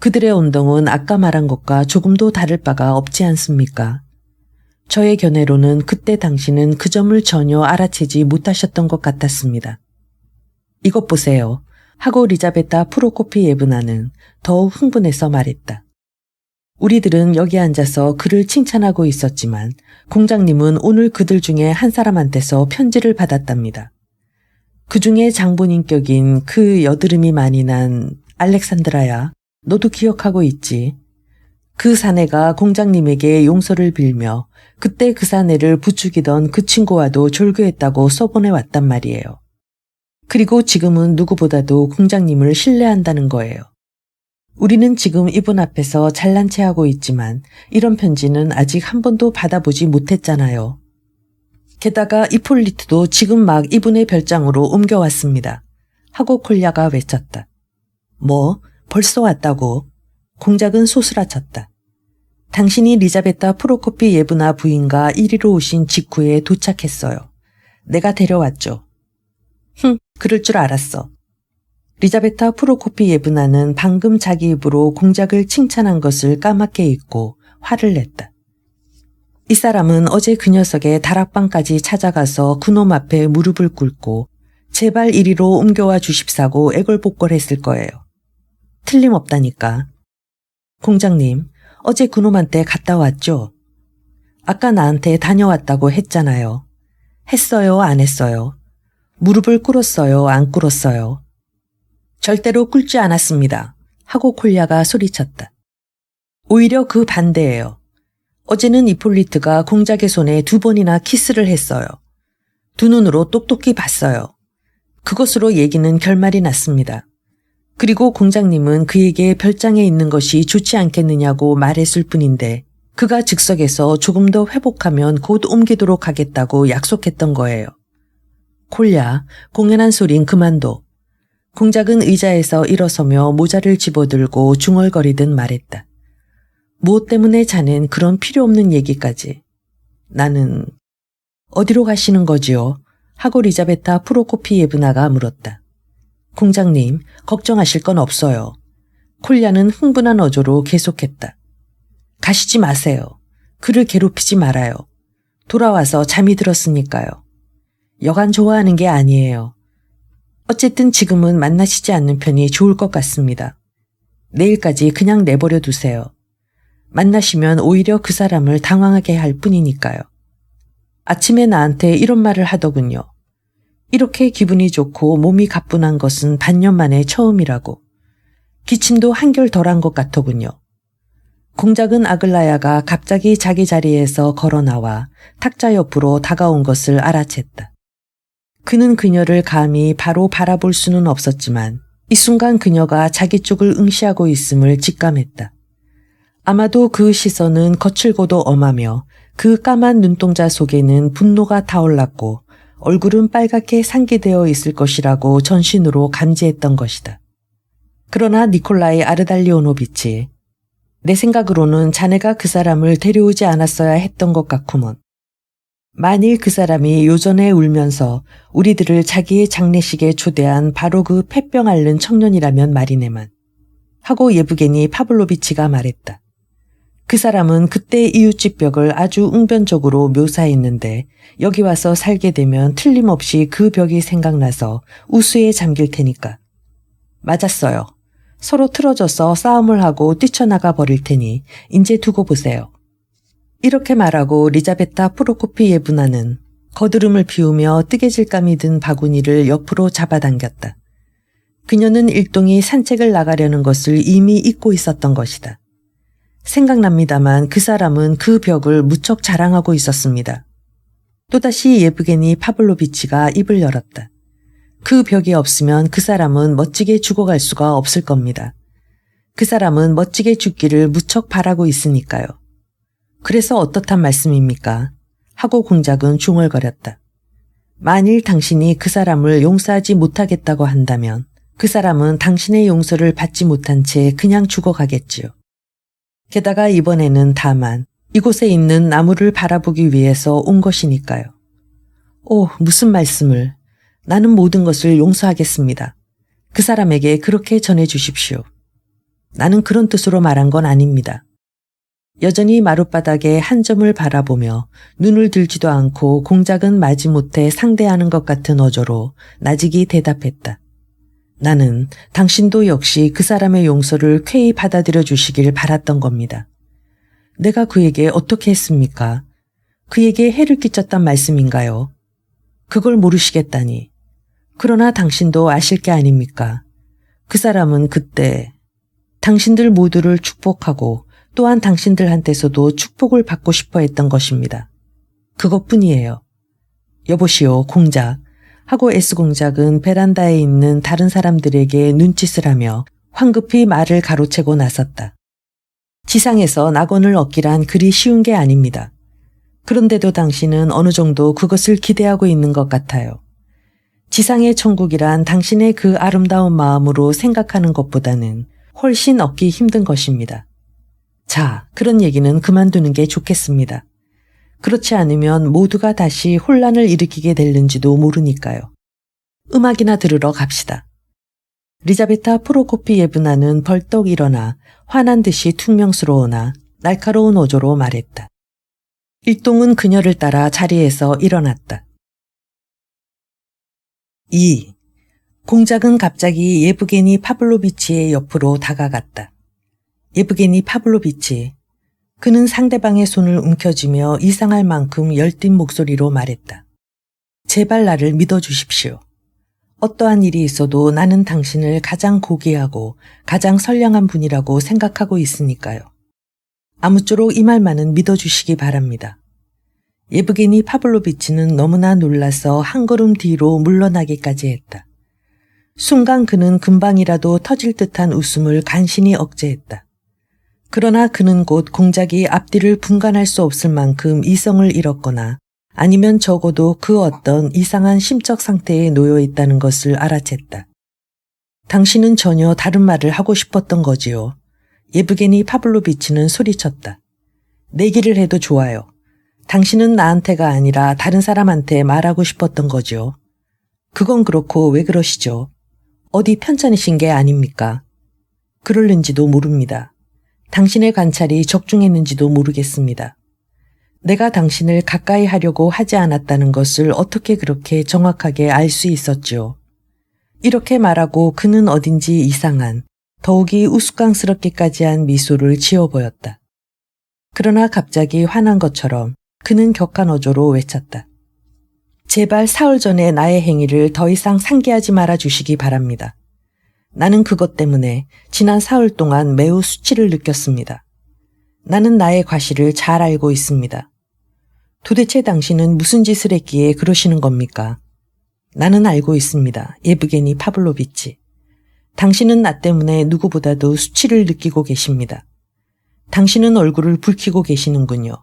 그들의 운동은 아까 말한 것과 조금도 다를 바가 없지 않습니까? 저의 견해로는 그때 당시는 그 점을 전혀 알아채지 못하셨던 것 같았습니다. 이것 보세요. 하고 리자베타 프로코피예브나는 더욱 흥분해서 말했다. 우리들은 여기 앉아서 그를 칭찬하고 있었지만 공장님은 오늘 그들 중에 한 사람한테서 편지를 받았답니다. 그 중에 장본인격인 그 여드름이 많이 난 알렉산드라야, 너도 기억하고 있지? 그 사내가 공장님에게 용서를 빌며 그때 그 사내를 부추기던 그 친구와도 졸교했다고 써보내왔단 말이에요. 그리고 지금은 누구보다도 공장님을 신뢰한다는 거예요. 우리는 지금 이분 앞에서 잘난 체하고 있지만 이런 편지는 아직 한 번도 받아보지 못했잖아요. 게다가 이폴리트도 지금 막 이분의 별장으로 옮겨왔습니다. 하고 콜야가 외쳤다. 뭐? 벌써 왔다고? 공작은 소스라쳤다. 당신이 리자베타 프로코피 예브나 부인과 이리로 오신 직후에 도착했어요. 내가 데려왔죠. 그럴 줄 알았어. 리자베타 프로코피 예브나는 방금 자기 입으로 공작을 칭찬한 것을 까맣게 잊고 화를 냈다. 이 사람은 어제 그 녀석의 다락방까지 찾아가서 그놈 앞에 무릎을 꿇고 제발 이리로 옮겨와 주십사고 애걸복걸했을 거예요. 틀림없다니까. 공장님, 어제 그놈한테 갔다 왔죠? 아까 나한테 다녀왔다고 했잖아요. 했어요, 안 했어요? 무릎을 꿇었어요, 안 꿇었어요? 절대로 꿇지 않았습니다. 하고 콜야가 소리쳤다. 오히려 그 반대예요. 어제는 이폴리트가 공작의 손에 2번이나 키스를 했어요. 두 눈으로 똑똑히 봤어요. 그것으로 얘기는 결말이 났습니다. 그리고 공장님은 그에게 별장에 있는 것이 좋지 않겠느냐고 말했을 뿐인데 그가 즉석에서 조금 더 회복하면 곧 옮기도록 하겠다고 약속했던 거예요. 콜야, 공연한 소린 그만둬. 공작은 의자에서 일어서며 모자를 집어들고 중얼거리듯 말했다. 무엇 때문에 자넨 그런 필요 없는 얘기까지. 나는 어디로 가시는 거지요? 하고 리자베타 프로코피예브나가 물었다. 공장님, 걱정하실 건 없어요. 콜야는 흥분한 어조로 계속했다. 가시지 마세요. 그를 괴롭히지 말아요. 돌아와서 잠이 들었으니까요. 여간 좋아하는 게 아니에요. 어쨌든 지금은 만나시지 않는 편이 좋을 것 같습니다. 내일까지 그냥 내버려 두세요. 만나시면 오히려 그 사람을 당황하게 할 뿐이니까요. 아침에 나한테 이런 말을 하더군요. 이렇게 기분이 좋고 몸이 가뿐한 것은 반년 만에 처음이라고. 기침도 한결 덜한 것 같더군요. 공작은 아글라야가 갑자기 자기 자리에서 걸어 나와 탁자 옆으로 다가온 것을 알아챘다. 그는 그녀를 감히 바로 바라볼 수는 없었지만 이 순간 그녀가 자기 쪽을 응시하고 있음을 직감했다. 아마도 그 시선은 거칠고도 엄하며 그 까만 눈동자 속에는 분노가 타올랐고 얼굴은 빨갛게 상기되어 있을 것이라고 전신으로 감지했던 것이다. 그러나 니콜라이 아르달리오노비치, 내 생각으로는 자네가 그 사람을 데려오지 않았어야 했던 것 같구먼. 만일 그 사람이 요전에 울면서 우리들을 자기의 장례식에 초대한 바로 그 폐병 앓는 청년이라면 말이네만. 하고 예브게니 파블로비치가 말했다. 그 사람은 그때 이웃집 벽을 아주 웅변적으로 묘사했는데 여기 와서 살게 되면 틀림없이 그 벽이 생각나서 우수에 잠길 테니까. 맞았어요. 서로 틀어져서 싸움을 하고 뛰쳐나가 버릴 테니 인제 두고 보세요. 이렇게 말하고 리자베타 프로코피예브나는 거드름을 피우며 뜨개질감이 든 바구니를 옆으로 잡아당겼다. 그녀는 일동이 산책을 나가려는 것을 이미 잊고 있었던 것이다. 생각납니다만 그 사람은 그 벽을 무척 자랑하고 있었습니다. 또다시 예브게니 파블로비치가 입을 열었다. 그 벽이 없으면 그 사람은 멋지게 죽어갈 수가 없을 겁니다. 그 사람은 멋지게 죽기를 무척 바라고 있으니까요. 그래서 어떻단 말씀입니까? 하고 공작은 중얼거렸다. 만일 당신이 그 사람을 용서하지 못하겠다고 한다면 그 사람은 당신의 용서를 받지 못한 채 그냥 죽어가겠지요. 게다가 이번에는 다만 이곳에 있는 나무를 바라보기 위해서 온 것이니까요. 오, 무슨 말씀을. 나는 모든 것을 용서하겠습니다. 그 사람에게 그렇게 전해 주십시오. 나는 그런 뜻으로 말한 건 아닙니다. 여전히 마룻바닥에 한 점을 바라보며 눈을 들지도 않고 공작은 마지못해 상대하는 것 같은 어조로 나직이 대답했다. 나는 당신도 역시 그 사람의 용서를 쾌히 받아들여 주시길 바랐던 겁니다. 내가 그에게 어떻게 했습니까? 그에게 해를 끼쳤단 말씀인가요? 그걸 모르시겠다니. 그러나 당신도 아실 게 아닙니까? 그 사람은 그때 당신들 모두를 축복하고 또한 당신들한테서도 축복을 받고 싶어 했던 것입니다. 그것뿐이에요. 여보시오, 공작. 하고 S공작은 베란다에 있는 다른 사람들에게 눈짓을 하며 황급히 말을 가로채고 나섰다. 지상에서 낙원을 얻기란 그리 쉬운 게 아닙니다. 그런데도 당신은 어느 정도 그것을 기대하고 있는 것 같아요. 지상의 천국이란 당신의 그 아름다운 마음으로 생각하는 것보다는 훨씬 얻기 힘든 것입니다. 자, 그런 얘기는 그만두는 게 좋겠습니다. 그렇지 않으면 모두가 다시 혼란을 일으키게 될는지도 모르니까요. 음악이나 들으러 갑시다. 리자베타 프로코피예브나는 벌떡 일어나 화난 듯이 퉁명스러우나 날카로운 어조로 말했다. 일동은 그녀를 따라 자리에서 일어났다. 2. 공작은 갑자기 예브게니 파블로비치의 옆으로 다가갔다. 예브게니 파블로비치. 그는 상대방의 손을 움켜쥐며 이상할 만큼 열띤 목소리로 말했다. 제발 나를 믿어주십시오. 어떠한 일이 있어도 나는 당신을 가장 고귀하고 가장 선량한 분이라고 생각하고 있으니까요. 아무쪼록 이 말만은 믿어주시기 바랍니다. 예브게니 파블로비치는 너무나 놀라서 한 걸음 뒤로 물러나기까지 했다. 순간 그는 금방이라도 터질 듯한 웃음을 간신히 억제했다. 그러나 그는 곧 공작이 앞뒤를 분간할 수 없을 만큼 이성을 잃었거나 아니면 적어도 그 어떤 이상한 심적 상태에 놓여 있다는 것을 알아챘다. 당신은 전혀 다른 말을 하고 싶었던 거지요. 예브게니 파블로비치는 소리쳤다. 내기를 해도 좋아요. 당신은 나한테가 아니라 다른 사람한테 말하고 싶었던 거지요. 그건 그렇고 왜 그러시죠? 어디 편찮으신 게 아닙니까? 그럴는지도 모릅니다. 당신의 관찰이 적중했는지도 모르겠습니다. 내가 당신을 가까이 하려고 하지 않았다는 것을 어떻게 그렇게 정확하게 알 수 있었지요. 이렇게 말하고 그는 어딘지 이상한, 더욱이 우스꽝스럽기까지 한 미소를 지어 보였다. 그러나 갑자기 화난 것처럼 그는 격한 어조로 외쳤다. 제발 사흘 전에 나의 행위를 더 이상 상기하지 말아 주시기 바랍니다. 나는 그것 때문에 지난 사흘 동안 매우 수치를 느꼈습니다. 나는 나의 과실을 잘 알고 있습니다. 도대체 당신은 무슨 짓을 했기에 그러시는 겁니까? 나는 알고 있습니다. 예브게니 파블로비치. 당신은 나 때문에 누구보다도 수치를 느끼고 계십니다. 당신은 얼굴을 붉히고 계시는군요.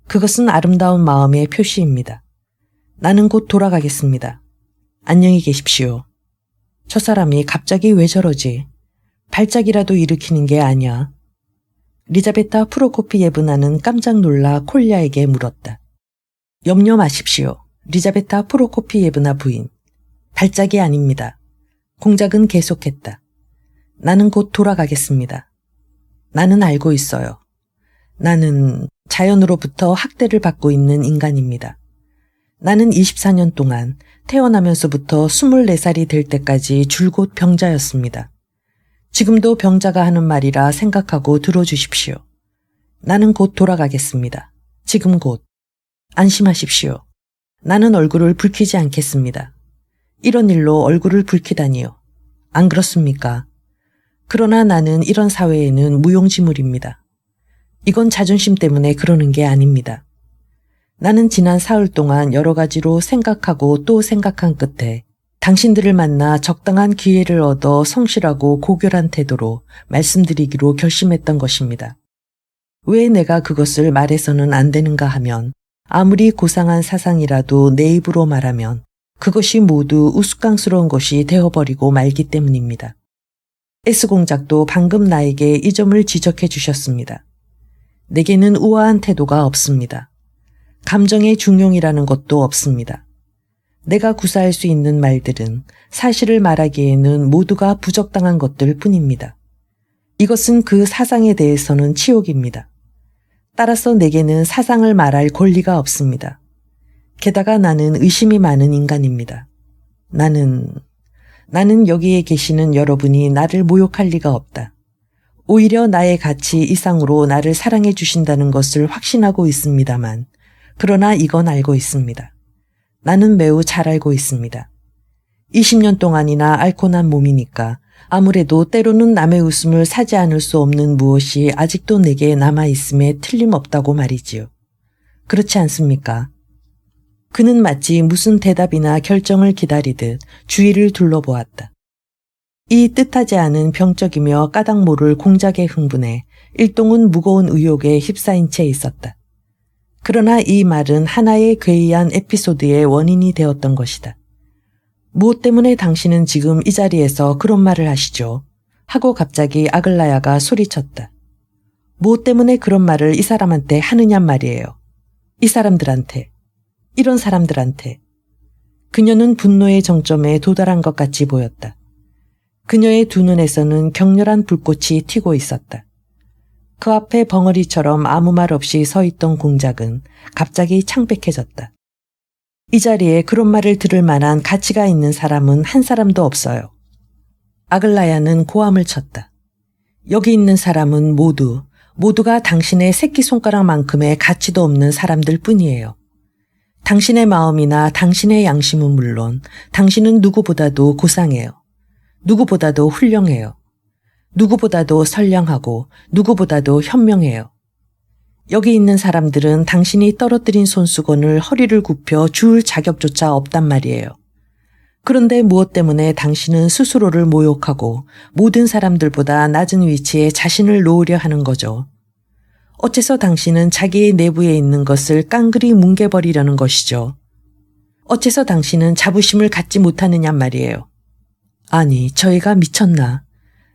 그것은 아름다운 마음의 표시입니다. 나는 곧 돌아가겠습니다. 안녕히 계십시오. 저 사람이 갑자기 왜 저러지? 발작이라도 일으키는 게 아니야. 리자베타 프로코피예브나는 깜짝 놀라 콜야에게 물었다. 염려 마십시오. 리자베타 프로코피예브나 부인. 발작이 아닙니다. 공작은 계속했다. 나는 곧 돌아가겠습니다. 나는 알고 있어요. 나는 자연으로부터 학대를 받고 있는 인간입니다. 나는 24년 동안 태어나면서부터 24살이 될 때까지 줄곧 병자였습니다. 지금도 병자가 하는 말이라 생각하고 들어주십시오. 나는 곧 돌아가겠습니다. 지금 곧. 안심하십시오. 나는 얼굴을 붉히지 않겠습니다. 이런 일로 얼굴을 붉히다니요. 안 그렇습니까? 그러나 나는 이런 사회에는 무용지물입니다. 이건 자존심 때문에 그러는 게 아닙니다. 나는 지난 사흘 동안 여러 가지로 생각하고 또 생각한 끝에 당신들을 만나 적당한 기회를 얻어 성실하고 고결한 태도로 말씀드리기로 결심했던 것입니다. 왜 내가 그것을 말해서는 안 되는가 하면 아무리 고상한 사상이라도 내 입으로 말하면 그것이 모두 우스꽝스러운 것이 되어버리고 말기 때문입니다. S공작도 방금 나에게 이 점을 지적해 주셨습니다. 내게는 우아한 태도가 없습니다. 감정의 중용이라는 것도 없습니다. 내가 구사할 수 있는 말들은 사실을 말하기에는 모두가 부적당한 것들 뿐입니다. 이것은 그 사상에 대해서는 치욕입니다. 따라서 내게는 사상을 말할 권리가 없습니다. 게다가 나는 의심이 많은 인간입니다. 나는 여기에 계시는 여러분이 나를 모욕할 리가 없다. 오히려 나의 가치 이상으로 나를 사랑해 주신다는 것을 확신하고 있습니다만, 그러나 이건 알고 있습니다. 나는 매우 잘 알고 있습니다. 20년 동안이나 앓고 난 몸이니까 아무래도 때로는 남의 웃음을 사지 않을 수 없는 무엇이 아직도 내게 남아있음에 틀림없다고 말이지요. 그렇지 않습니까? 그는 마치 무슨 대답이나 결정을 기다리듯 주위를 둘러보았다. 이 뜻하지 않은 병적이며 까닭 모를 공작에 흥분해 일동은 무거운 의욕에 휩싸인 채 있었다. 그러나 이 말은 하나의 괴이한 에피소드의 원인이 되었던 것이다. 무엇 때문에 당신은 지금 이 자리에서 그런 말을 하시죠? 하고 갑자기 아글라야가 소리쳤다. 무엇 때문에 그런 말을 이 사람한테 하느냔 말이에요. 이 사람들한테. 이런 사람들한테. 그녀는 분노의 정점에 도달한 것 같이 보였다. 그녀의 두 눈에서는 격렬한 불꽃이 튀고 있었다. 그 앞에 벙어리처럼 아무 말 없이 서 있던 공작은 갑자기 창백해졌다. 이 자리에 그런 말을 들을 만한 가치가 있는 사람은 한 사람도 없어요. 아글라야는 고함을 쳤다. 여기 있는 사람은 모두가 당신의 새끼손가락만큼의 가치도 없는 사람들 뿐이에요. 당신의 마음이나 당신의 양심은 물론 당신은 누구보다도 고상해요. 누구보다도 훌륭해요. 누구보다도 선량하고 누구보다도 현명해요. 여기 있는 사람들은 당신이 떨어뜨린 손수건을 허리를 굽혀 주울 자격조차 없단 말이에요. 그런데 무엇 때문에 당신은 스스로를 모욕하고 모든 사람들보다 낮은 위치에 자신을 놓으려 하는 거죠. 어째서 당신은 자기의 내부에 있는 것을 깡그리 뭉개버리려는 것이죠. 어째서 당신은 자부심을 갖지 못하느냔 말이에요. 아니, 저희가 미쳤나?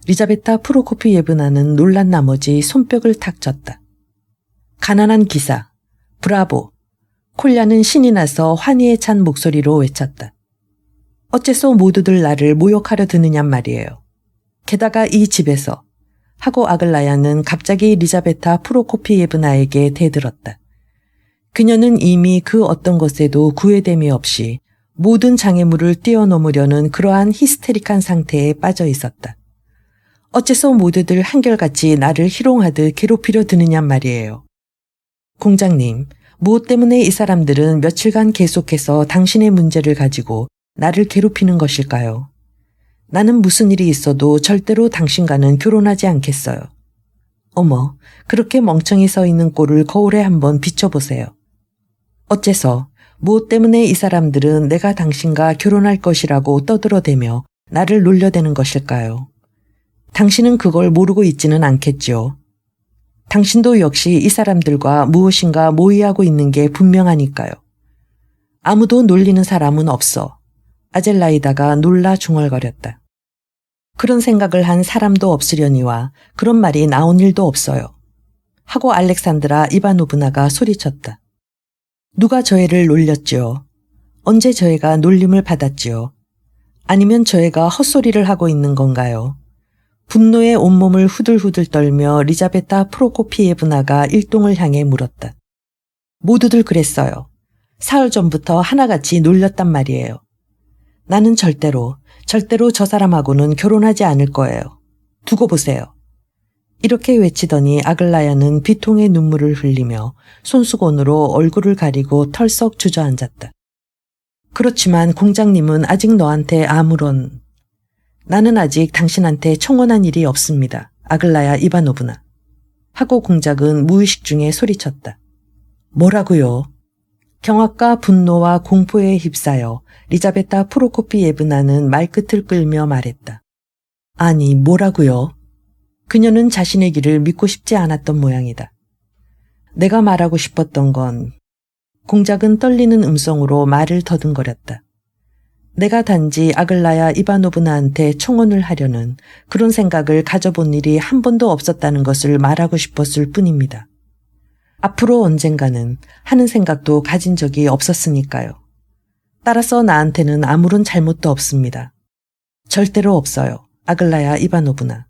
리자베타 프로코피예브나는 놀란 나머지 손뼉을 탁 쳤다. 가난한 기사, 브라보. 콜야는 신이 나서 환희에 찬 목소리로 외쳤다. 어째서 모두들 나를 모욕하려 드느냔 말이에요. 게다가 이 집에서 하고 아글라야는 갑자기 리자베타 프로코피예브나에게 대들었다. 그녀는 이미 그 어떤 것에도 구애됨이 없이 모든 장애물을 뛰어넘으려는 그러한 히스테릭한 상태에 빠져 있었다. 어째서 모두들 한결같이 나를 희롱하듯 괴롭히려 드느냔 말이에요. 공장님, 무엇 때문에 이 사람들은 며칠간 계속해서 당신의 문제를 가지고 나를 괴롭히는 것일까요? 나는 무슨 일이 있어도 절대로 당신과는 결혼하지 않겠어요. 어머, 그렇게 멍청이 서 있는 꼴을 거울에 한번 비춰보세요. 어째서, 무엇 때문에 이 사람들은 내가 당신과 결혼할 것이라고 떠들어대며 나를 놀려대는 것일까요? 당신은 그걸 모르고 있지는 않겠지요. 당신도 역시 이 사람들과 무엇인가 모의하고 있는 게 분명하니까요. 아무도 놀리는 사람은 없어. 아젤라이다가 놀라 중얼거렸다. 그런 생각을 한 사람도 없으려니와 그런 말이 나온 일도 없어요. 하고 알렉산드라 이바노브나가 소리쳤다. 누가 저애를 놀렸지요? 언제 저애가 놀림을 받았지요? 아니면 저애가 헛소리를 하고 있는 건가요? 분노에 온몸을 후들후들 떨며 리자베타 프로코피예브나가 일동을 향해 물었다. 모두들 그랬어요. 사흘 전부터 하나같이 놀렸단 말이에요. 나는 절대로 저 사람하고는 결혼하지 않을 거예요. 두고 보세요. 이렇게 외치더니 아글라야는 비통의 눈물을 흘리며 손수건으로 얼굴을 가리고 털썩 주저앉았다. 그렇지만 공장님은 아직 너한테 아무런... 나는 아직 당신한테 청혼한 일이 없습니다. 아글라야 이바노브나. 하고 공작은 무의식 중에 소리쳤다. 뭐라고요? 경악과 분노와 공포에 휩싸여 리자베타 프로코피예브나는 말끝을 끌며 말했다. 아니, 뭐라고요? 그녀는 자신의 길을 믿고 싶지 않았던 모양이다. 내가 말하고 싶었던 건... 공작은 떨리는 음성으로 말을 더듬거렸다. 내가 단지 아글라야 이바노브나한테 청혼을 하려는 그런 생각을 가져본 일이 한 번도 없었다는 것을 말하고 싶었을 뿐입니다. 앞으로 언젠가는 하는 생각도 가진 적이 없었으니까요. 따라서 나한테는 아무런 잘못도 없습니다. 절대로 없어요. 아글라야 이바노브나.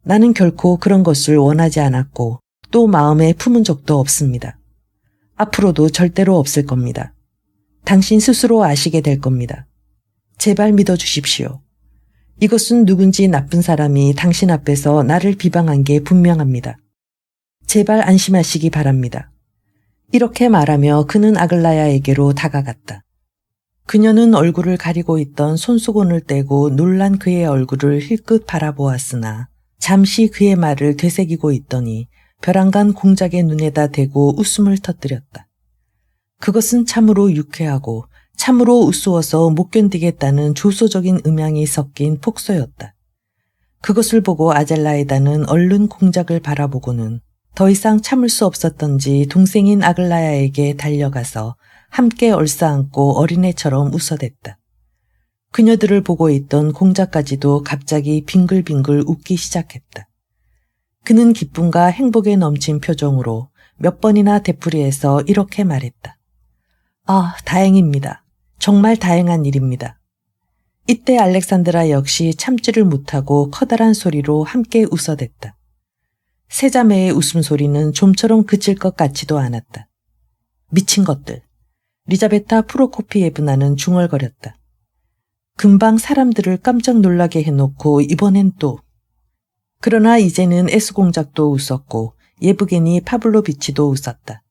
나는 결코 그런 것을 원하지 않았고 또 마음에 품은 적도 없습니다. 앞으로도 절대로 없을 겁니다. 당신 스스로 아시게 될 겁니다. 제발 믿어주십시오. 이것은 누군지 나쁜 사람이 당신 앞에서 나를 비방한 게 분명합니다. 제발 안심하시기 바랍니다. 이렇게 말하며 그는 아글라야에게로 다가갔다. 그녀는 얼굴을 가리고 있던 손수건을 떼고 놀란 그의 얼굴을 힐끗 바라보았으나 잠시 그의 말을 되새기고 있더니 벼랑간 공작의 눈에다 대고 웃음을 터뜨렸다. 그것은 참으로 유쾌하고 참으로 우스워서 못 견디겠다는 조소적인 음향이 섞인 폭소였다. 그것을 보고 아젤라에다는 얼른 공작을 바라보고는 더 이상 참을 수 없었던지 동생인 아글라야에게 달려가서 함께 얼싸안고 어린애처럼 웃어댔다. 그녀들을 보고 있던 공작까지도 갑자기 빙글빙글 웃기 시작했다. 그는 기쁨과 행복에 넘친 표정으로 몇 번이나 되풀이해서 이렇게 말했다. 아, 다행입니다. 정말 다행한 일입니다. 이때 알렉산드라 역시 참지를 못하고 커다란 소리로 함께 웃어댔다. 세 자매의 웃음소리는 좀처럼 그칠 것 같지도 않았다. 미친 것들. 리자베타 프로코피예브나는 중얼거렸다. 금방 사람들을 깜짝 놀라게 해놓고 이번엔 또. 그러나 이제는 에스공작도 웃었고 예브게니 파블로비치도 웃었다.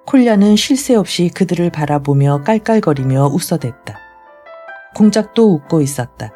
콜야는 쉴 새 없이 그들을 바라보며 깔깔거리며 웃어댔다. 공작도 웃고 있었다.